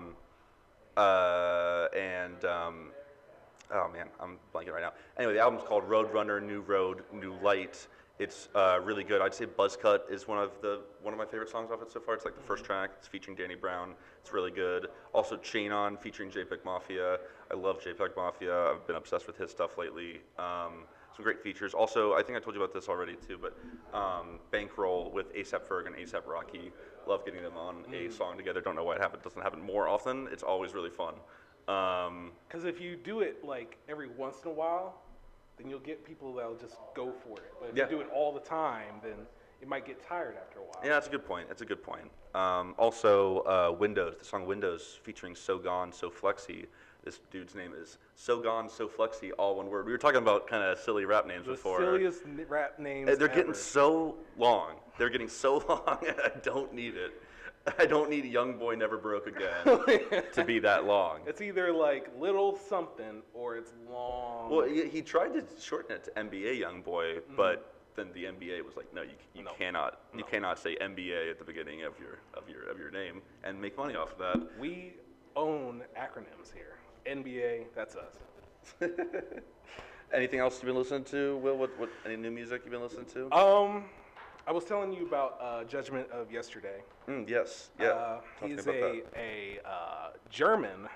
man, I'm blanking right now. Anyway, the album's called Roadrunner, New Road, New Light. It's really good. I'd say Buzzcut is one of my favorite songs off it so far. It's like the first track. It's featuring Danny Brown. It's really good. Also Chain On featuring JPEG Mafia. I love JPEG Mafia. I've been obsessed with his stuff lately. Some great features. Also, I think I told you about this already too, but Bankroll with A$AP Ferg and A$AP Rocky. Love getting them on a song together. Don't know why it doesn't happen more often. It's always really fun. Because if you do it like every once in a while, then you'll get people that'll just go for it. But if you do it all the time, then it might get tired after a while. Yeah, that's a good point. Also, Windows, the song Windows featuring So Gone, So Flexy. This dude's name is So Gone, So Flexy, all one word. We were talking about kind of silly rap names before. The silliest rap names They're ever. getting so long. They're getting so long, I don't need it. I don't need Young Boy Never Broke Again to be that long. It's either like little something or it's long. Well, he tried to shorten it to NBA Young Boy, but then the NBA was like, no, you cannot say NBA at the beginning of your name and make money off of that. We own acronyms here. NBA, that's us. Anything else you've been listening to, Will? What any new music you've been listening to? I was telling you about Judgment of Yesterday. Yes, yeah. He's a German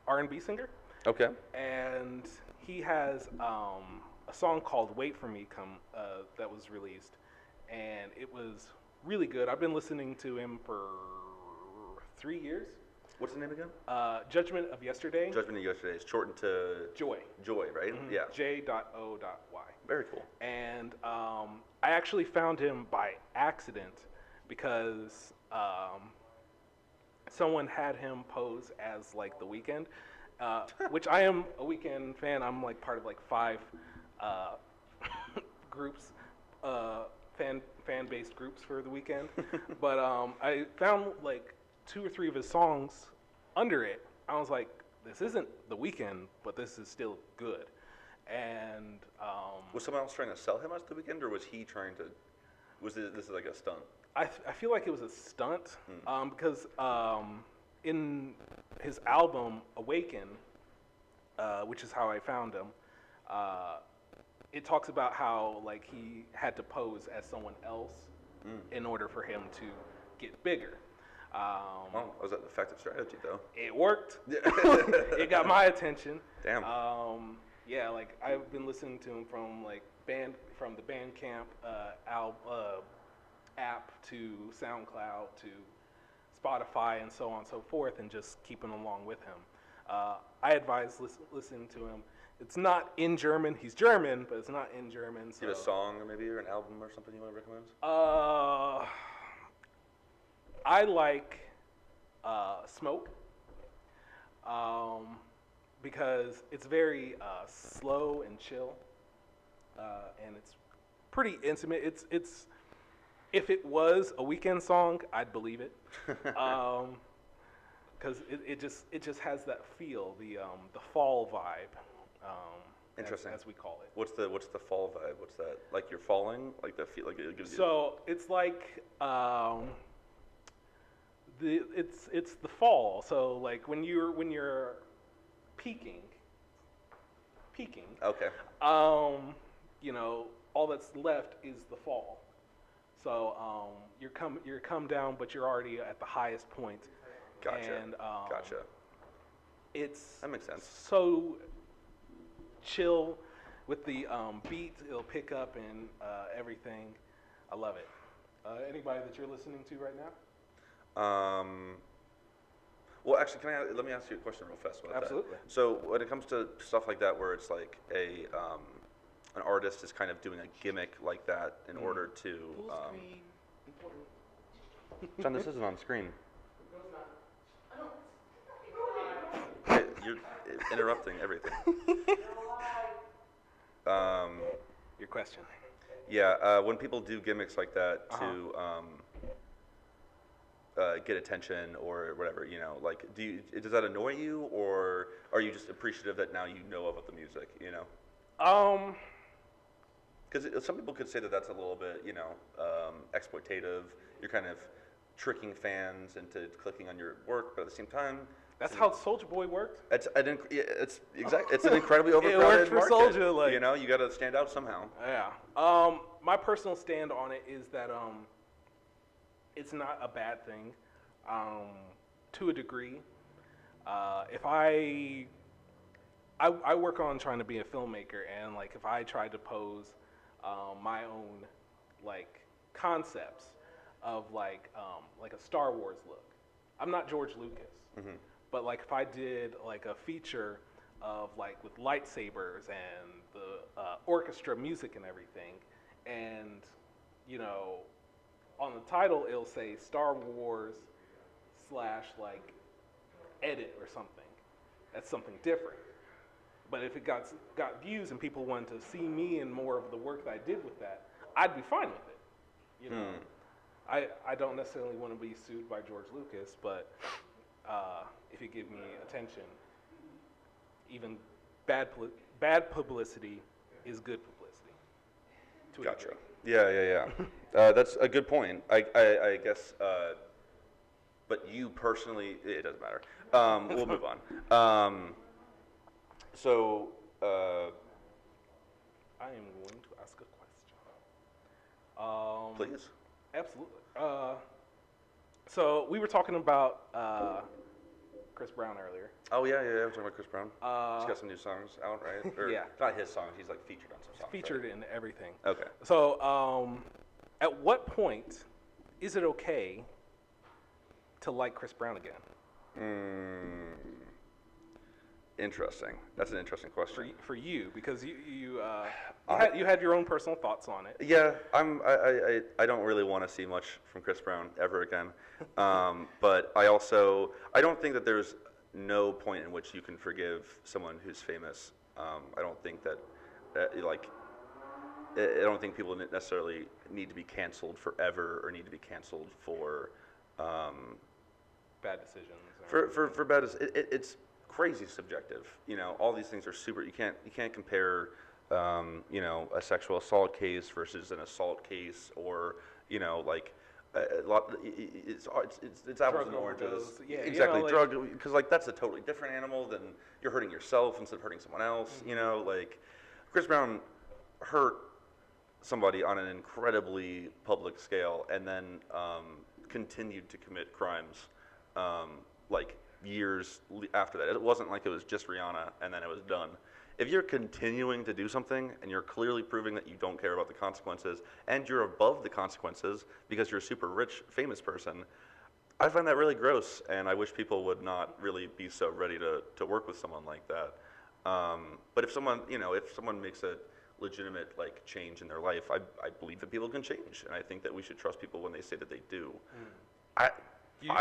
R&B singer. Okay. And he has a song called "Wait for Me" that was released, and it was really good. I've been listening to him for 3 years. What's the name again? Judgment of Yesterday. Judgment of Yesterday is shortened to Joy. Joy, right? Yeah. J.O.Y. Very cool. And I actually found him by accident because someone had him pose as like The Weeknd, which I am a Weeknd fan. I'm like part of like 5 groups, fan-based groups for The Weeknd. But I found like 2 or 3 of his songs under it. I was like, this isn't The Weeknd, but this is still good. And was someone else trying to sell him as The Weeknd, or was he trying to? Was this like a stunt? I feel like it was a stunt because in his album Awaken, which is how I found him, it talks about how like he had to pose as someone else in order for him to get bigger. Well, was that an effective strategy though? It worked. It got my attention. Damn. Yeah, like I've been listening to him from the Bandcamp app to SoundCloud to Spotify and so on and so forth, and just keeping along with him. I advise listening to him. It's not in German. He's German, but it's not in German. So. Do you have a song maybe or an album or something you want to recommend? I like Smoke because it's very slow and chill, and it's pretty intimate. It's if it was a Weekend song, I'd believe it, because it just has that feel, the fall vibe. Interesting. As we call it. What's the fall vibe? What's that? Like you're falling? Like the feel? Like it gives you. So it's like it's the fall. So like when you're peaking. Okay. You know, all that's left is the fall. So you're come down, but you're already at the highest point. Gotcha. And Gotcha. That makes sense. So chill with the beat. It'll pick up and everything. I love it. Anybody that you're listening to right now? Well, actually, let me ask you a question real fast about Absolutely. that. So when it comes to stuff like that, where it's like an artist is kind of doing a gimmick like that in order to. John, this isn't on screen. Hey, you're interrupting everything. Your question. Yeah, when people do gimmicks like that to get attention or whatever, you know, like, does that annoy you, or are you just appreciative that now you know about the music, you know? Because some people could say that that's a little bit, you know, exploitative. You're kind of tricking fans into clicking on your work, but at the same time, that's how Soulja Boy worked. It's an incredibly overcrowded for market. Soulja, like, you know, you got to stand out somehow. Yeah. My personal stand on it is that it's not a bad thing, to a degree. If I work on trying to be a filmmaker, and like if I tried to pose my own like concepts of like a Star Wars look, I'm not George Lucas. Mm-hmm. But like if I did like a feature of like with lightsabers and the orchestra music and everything, and you know, on the title it'll say Star Wars / like edit or something. That's something different. But if it got views and people wanted to see me and more of the work that I did with that, I'd be fine with it. You know, I don't necessarily want to be sued by George Lucas, but if you give me attention, even bad publicity is good publicity. Gotcha. Yeah. That's a good point. I guess, but you personally, it doesn't matter. We'll move on. So, I am going to ask a question. please. Absolutely. So we were talking about Chris Brown earlier. Oh yeah. We're talking about Chris Brown. He's got some new songs out, right? Or, Yeah. Not his songs. He's like featured on some songs. Featured right? in everything. Okay. So at what point is it okay to like Chris Brown again? Interesting. That's an interesting question. For you, because you had your own personal thoughts on it. Yeah, I don't really want to see much from Chris Brown ever again. But I don't think that there's no point in which you can forgive someone who's famous. I don't think that I don't think people necessarily need to be canceled forever or need to be canceled for Bad decisions. for bad. It's crazy subjective. You know, all these things are super. You can't compare. You know, a sexual assault case versus an assault case, or you know, like a lot. It's apples and oranges. overdose. Yeah, exactly. like, Drug, because like that's a totally different animal than you're hurting yourself instead of hurting someone else. Like Chris Brown hurt somebody on an incredibly public scale, and then continued to commit crimes like years after that. It wasn't like it was just Rihanna and then it was done. If you're continuing to do something and you're clearly proving that you don't care about the consequences and you're above the consequences because you're a super rich, famous person, I find that really gross, and I wish people would not really be so ready to work with someone like that. But if someone makes a legitimate like change in their life, I believe that people can change, and I think that we should trust people when they say that they do.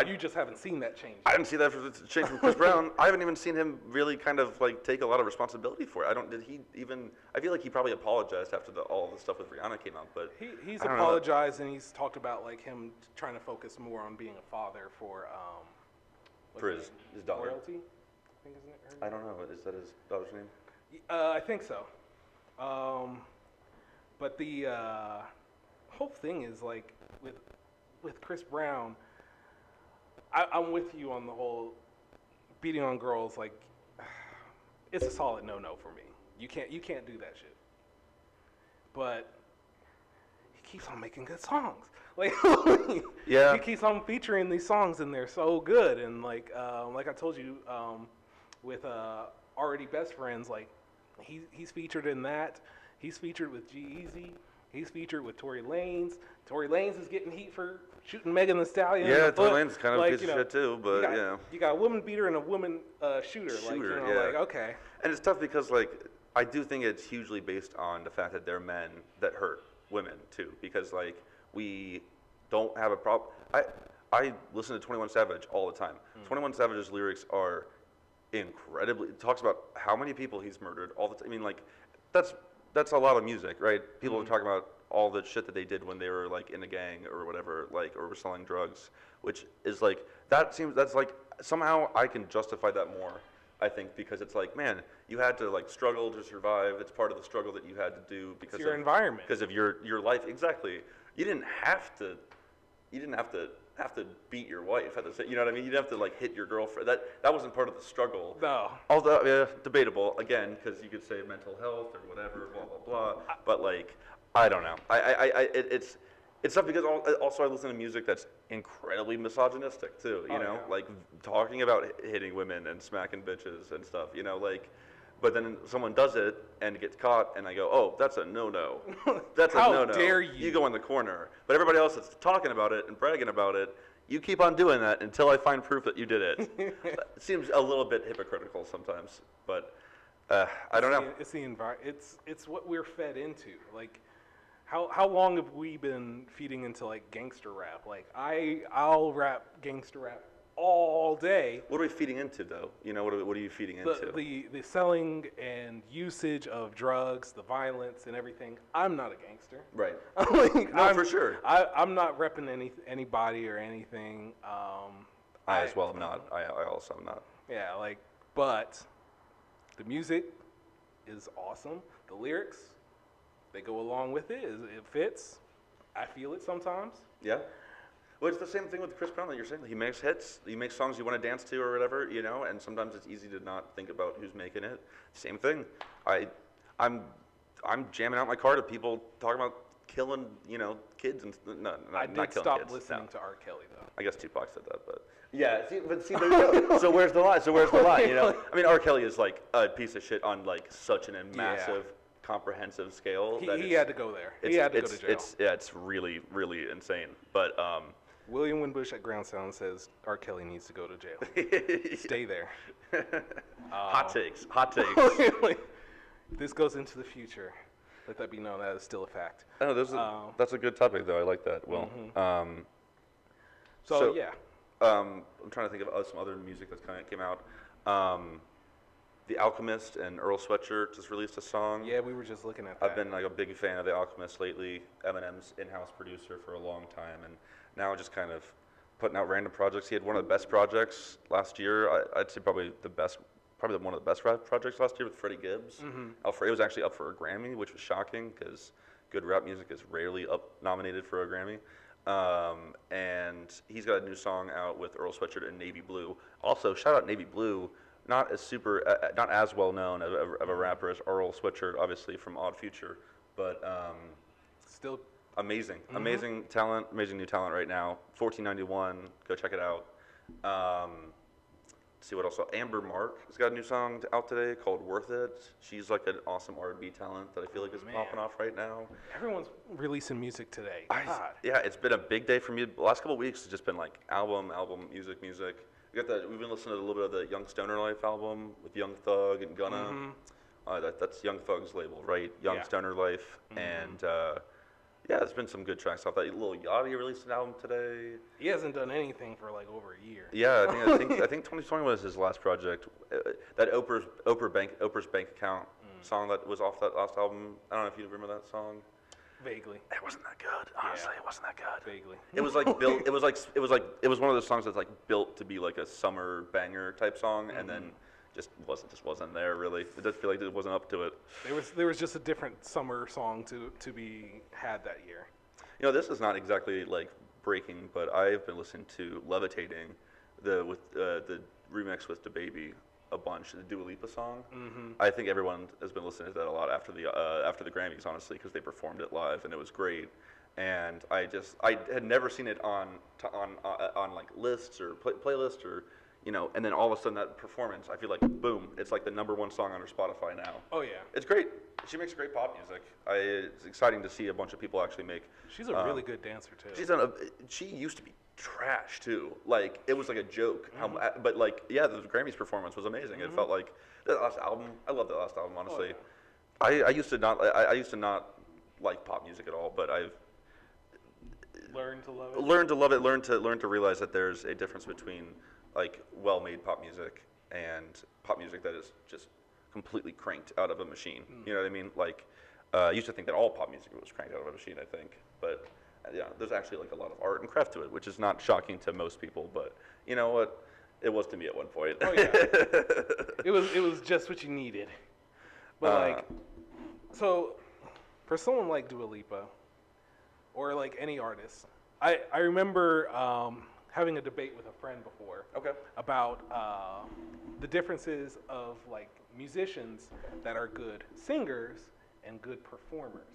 You just haven't seen that change. I didn't see that change from Chris Brown. I haven't even seen him really kind of like take a lot of responsibility for it. Did he even? I feel like he probably apologized after all the stuff with Rihanna came out, but he's apologized, and he's talked about like him trying to focus more on being a father for his daughter. Royalty, I think, isn't it? Her name? I don't know. Is that his daughter's name? I think so. But the whole thing is like with Chris Brown. I'm with you on the whole beating on girls. Like, it's a solid no for me. You can't do that shit. But he keeps on making good songs. Like, yeah, he keeps on featuring these songs, and they're so good. And like I told you, with Already Best Friends, like he's featured in that. He's featured with G-Eazy. He's featured with Tory Lanez. Tory Lanez is getting heat for shooting Megan Thee Stallion. Yeah, Tory Lanez is kind of a piece of shit too, but you got a woman beater and a woman shooter. Like, okay. And it's tough because like I do think it's hugely based on the fact that they're men that hurt women too, because like we don't have a problem. I listen to 21 Savage all the time. 21 Savage's lyrics are incredibly. It talks about how many people he's murdered all the time. I mean, like that's a lot of music, right? People are talking about all the shit that they did when they were like in a gang or whatever, like, or were selling drugs, which is like, that's like, somehow I can justify that more, I think, because it's like, man, you had to like struggle to survive. It's part of the struggle that you had to do because it's your environment. Because of your life. Exactly. You didn't have to beat your wife at the same, you know what I mean? You didn't have to like hit your girlfriend. That wasn't part of the struggle. No. Although, yeah, debatable again, because you could say mental health or whatever, blah blah blah. But like, I don't know. It's tough because also I listen to music that's incredibly misogynistic too. You know, like talking about hitting women and smacking bitches and stuff. You know, like. But then someone does it and gets caught, and I go, "Oh, that's a no-no. That's a no-no. How dare you? You go in the corner." But everybody else that's talking about it and bragging about it, you keep on doing that until I find proof that you did it. It seems a little bit hypocritical sometimes, but I don't know. It's the environment. It's what we're fed into. Like, how long have we been feeding into like gangster rap? Like, I'll rap gangster rap all day. What are we feeding into, though? You know, what are you feeding into? The selling and usage of drugs, the violence and everything. I'm not a gangster. Right. Like, for sure. I'm not repping anybody or anything. I as well am not. I also am not. Yeah, like, but the music is awesome. The lyrics, they go along with it. It fits. I feel it sometimes. Yeah. Well, it's the same thing with Chris Brown that you're saying. He makes hits. He makes songs you want to dance to or whatever, you know, and sometimes it's easy to not think about who's making it. Same thing. I'm jamming out my car to people talking about killing, you know, kids and not killing kids. I did stop listening to R. Kelly, though. I guess Tupac said that, but yeah. See, there you go. So where's the line? You know, I mean, R. Kelly is like a piece of shit on like such a massive, comprehensive scale. He had to go there. He had to go to jail. It's really, really insane. But William Winbush at Groundsounds says R. Kelly needs to go to jail. Stay there. Hot takes. This goes into the future. Let that be known that is still a fact. Oh, that's a good topic, though. I like that. Well, so yeah. I'm trying to think of some other music that's kind of came out. The Alchemist and Earl Sweatshirt just released a song. Yeah, we were just looking at that. I've been like a big fan of The Alchemist lately. Eminem's in-house producer for a long time, and now just kind of putting out random projects. He had one of the best projects last year. I'd say probably one of the best rap projects last year with Freddie Gibbs. It was actually up for a Grammy, which was shocking because good rap music is rarely nominated for a Grammy. And he's got a new song out with Earl Sweatshirt and Navy Blue. Also, shout out Navy Blue. Not as well known of a rapper as Earl Sweatshirt, obviously from Odd Future, but Still, amazing talent, amazing new talent right now. 1491, go check it out. Let's see what else. Amber Mark has got a new song out today called "Worth It." She's like an awesome R&B talent that I feel like is popping off right now. everyone's releasing music today. God. Yeah, it's been a big day for me. The last couple of weeks has just been like album, music. We've been listening to a little bit of the Young Stoner Life album with Young Thug and Gunna. That's Young Thug's label, right? Young Stoner Life, and yeah, there's been some good tracks off that. Lil Yachty released an album today. He hasn't done anything for like over a year. Yeah, I think 2020 was his last project. That Oprah's Bank Account song that was off that last album. I don't know if you remember that song. Vaguely. It wasn't that good. Honestly, it wasn't that good. Vaguely. It was like built. It was one of those songs that's like built to be like a summer banger type song, and then just wasn't there really. It just feel like it wasn't up to it. There was just a different summer song to be had that year. You know, this is not exactly like breaking, but I've been listening to "Levitating," the remix with DaBaby a bunch, the Dua Lipa song. I think everyone has been listening to that a lot after the Grammys, honestly, because they performed it live and it was great. And I had never seen it on like lists or playlists or, you know, and then all of a sudden that performance, I feel like boom, it's like the #1 song on her Spotify now. Oh yeah. It's great. She makes great pop music. It's exciting to see a bunch of people actually make. She's a really good dancer too. She used to be trash too. Like it was like a joke. But like the Grammys performance was amazing. It felt like that last album. I love that last album, honestly. Oh, yeah. I used to not like pop music at all, but I've Learn to love it. learned to love it. Learned to realize that there's a difference between like well-made pop music and pop music that is just completely cranked out of a machine. You know what I mean? Like I used to think that all pop music was cranked out of a machine. I think, but yeah, there's actually like a lot of art and craft to it, which is not shocking to most people. But you know what? It was to me at one point. Oh yeah. It was just what you needed. But like, so for someone like Dua Lipa, or like any artist, I remember having a debate with a friend before about the differences of like musicians that are good singers and good performers.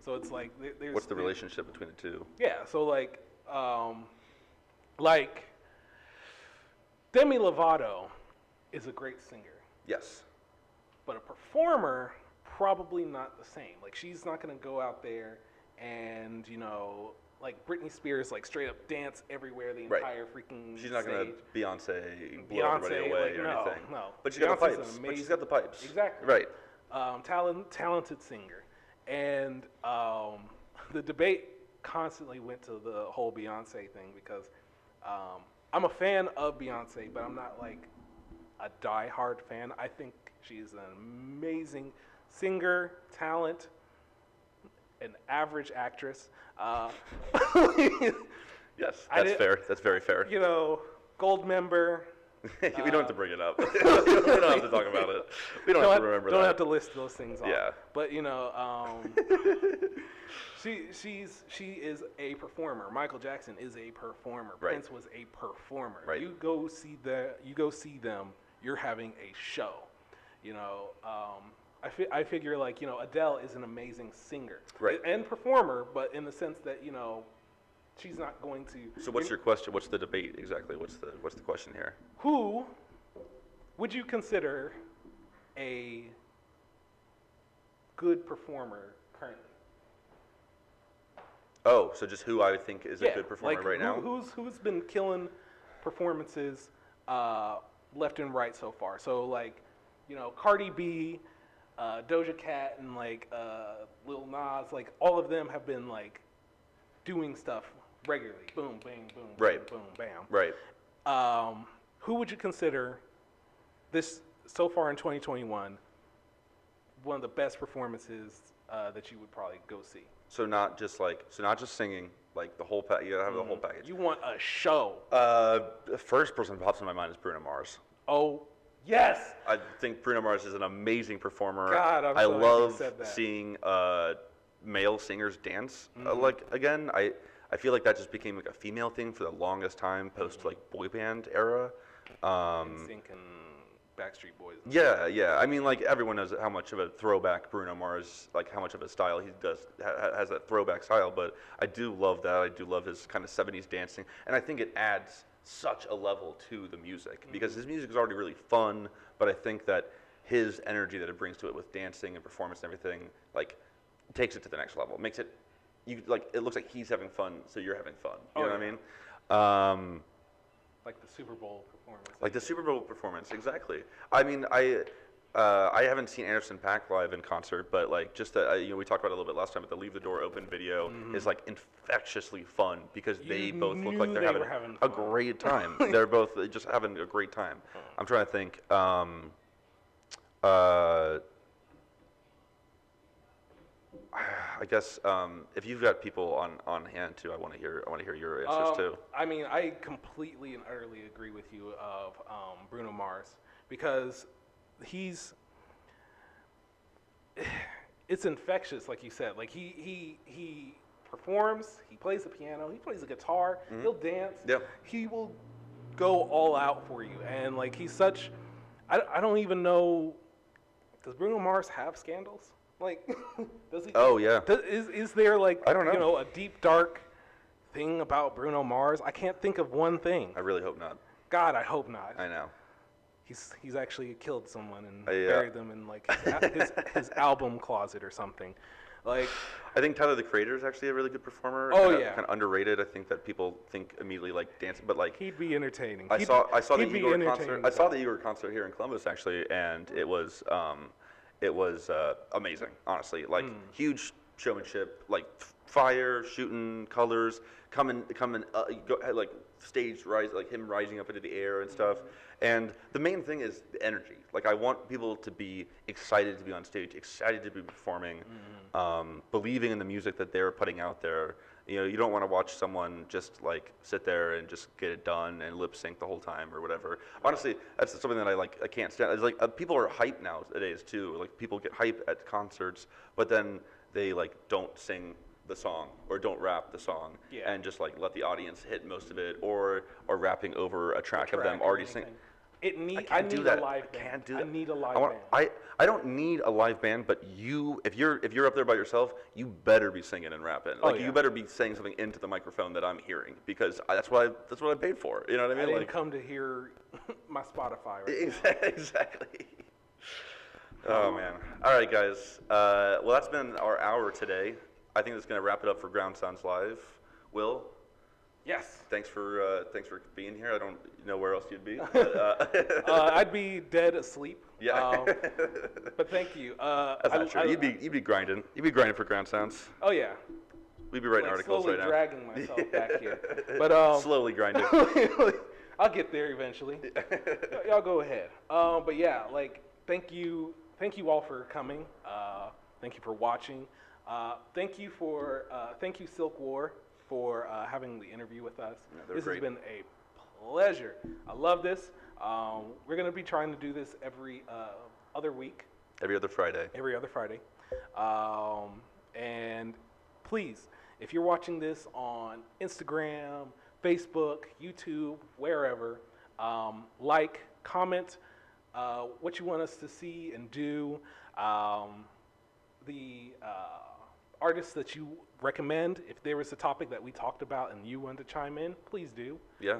So it's like there's What's the relationship between the two? Yeah, so like Demi Lovato is a great singer, Yes. but a performer probably not the same. Like she's not gonna go out there and, you know, like Britney Spears, like straight up dance everywhere the Right. entire freaking She's not stage. gonna blow everybody away like, or no, anything. No, But she's got the Beyonce's pipes. an But she's got the pipes. Exactly. Right. Talented singer, and the debate constantly went to the whole Beyonce thing because I'm a fan of Beyonce, but I'm not like a die-hard fan. I think she's an amazing singer, talent, an average actress. Yes, that's fair. That's very fair. You know, gold member. We don't have to bring it up. We don't have to talk about it. We don't have to remember that. Don't have to list those things off. Yeah. But you know, she is a performer. Michael Jackson is a performer. Right. Prince was a performer. Right. You go see them. You're having a show. You know, I figure like, you know, Adele is an amazing singer Right. and performer, but in the sense that, you know, she's not going to. So what's your question? What's the debate exactly? What's the question here? Who would you consider a good performer currently? Oh, so just who I would think is a good performer like right now? Who's been killing performances left and right so far? So like, you know, Cardi B, Doja Cat, and like Lil Nas, like all of them have been like doing stuff regularly. Boom, bang, boom, Right. boom, bam. Right. Who would you consider this so far in 2021 one of the best performances that you would probably go see? So not just singing, like the whole you gotta have the whole package. You want a show. The first person that pops in my mind is Bruno Mars. Oh, yes. I think Bruno Mars is an amazing performer. God, I'm I so happy you love said that. seeing male singers dance. Like again, I feel like that just became like a female thing for the longest time, post like boy band era. NSYNC and Backstreet Boys. Yeah, yeah. I mean, like everyone knows how much of a throwback Bruno Mars, like how much of a style he does has that throwback style. But I do love that. I do love his kind of '70s dancing, and I think it adds such a level to the music because his music is already really fun. But I think that his energy that it brings to it with dancing and performance and everything, like, takes it to the next level. Makes it, it looks like he's having fun, so you're having fun. You know what I mean? Like the Super Bowl performance. Like the Super Bowl performance, exactly. I mean, I haven't seen Anderson .Paak live in concert, but like just that, we talked about it a little bit last time, but the Leave the Door Open video is like infectiously fun because they both look like they're having a great time. They're both just having a great time. I'm trying to think. I guess if you've got people on hand too, I want to hear your answers too. I mean, I completely and utterly agree with you of Bruno Mars because it's infectious, like you said. Like he performs, he plays the piano, he plays the guitar, he'll dance. Yeah. He will go all out for you, and like he's such. I don't even know. Does Bruno Mars have scandals? Like, does he? Oh yeah. Is there like I don't know. a deep dark thing about Bruno Mars? I can't think of one thing. I really hope not. God, I hope not. I know. He's actually killed someone and buried them in like his album closet or something. Like, I think Tyler the Creator is actually a really good performer. Oh, kind yeah. Kind of underrated. I think that people think immediately like dancing, but like he'd be entertaining. I saw the he'd be Igor concert. entertaining I as saw hell. the Igor concert here in Columbus actually, and it was amazing. Honestly, like huge showmanship, like fire, shooting, colors, coming, like stage rise, like him rising up into the air and stuff. And the main thing is the energy. Like I want people to be excited to be on stage, excited to be performing, believing in the music that they're putting out there. You don't want to watch someone just like sit there and just get it done and lip sync the whole time or whatever. Honestly, that's something that I can't stand. It's like people are hyped nowadays too. Like people get hype at concerts, but then they like don't sing the song or don't rap the song and just like let the audience hit most of it or rapping over a track of them already singing. I need a live band. I can't do that. I need a live band. I don't need a live band, but if you're up there by yourself, you better be singing and rapping. Like you better be saying something into the microphone that I'm hearing because that's what I paid for. You know what I mean? I didn't come to hear my Spotify. Right Exactly. Oh man. All right, guys. Well, that's been our hour today. I think that's going to wrap it up for Groundsounds Live. Will? Yes. Thanks for being here. I don't know where else you'd be. But, I'd be dead asleep. Yeah. But thank you. That's not true. You'd be grinding. You'd be grinding for Groundsounds. Oh yeah. We'd be writing articles right now. Slowly dragging myself back here. But slowly grinding. I'll get there eventually. Y'all go ahead. But yeah, like thank you all for coming. Thank you for watching. Thank you Silk War for having the interview with us. Yeah, this great. has been a pleasure. I love this. We're going to be trying to do this every other week. Every other Friday. Every other Friday. And please, if you're watching this on Instagram, Facebook, YouTube, wherever, like, comment what you want us to see and do. The artists that you recommend, if there was a topic that we talked about and you wanted to chime in, please do. Yeah.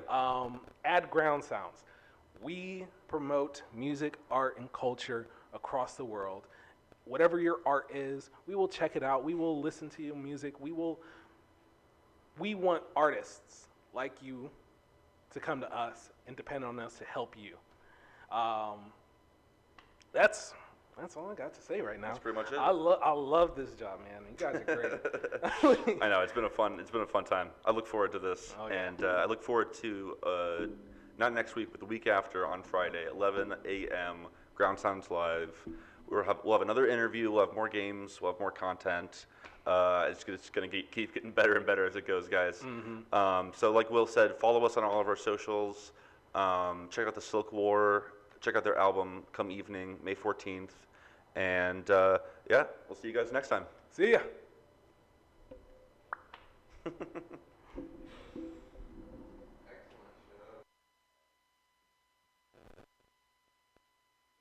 Add Groundsounds. We promote music, art, and culture across the world. Whatever your art is, we will check it out. We will listen to your music. We want artists like you to come to us and depend on us to help you. That's all I got to say right now. That's pretty much it. I love this job, man. You guys are great. I know it's been a fun time. I look forward to this, and I look forward to not next week, but the week after on Friday, 11 a.m. Groundsounds Live. We'll have another interview. We'll have more games. We'll have more content. It's going to keep getting better and better as it goes, guys. So like Will said, follow us on all of our socials. Check out the Silk War. Check out their album Come Evening, May 14th. And we'll see you guys next time. See ya.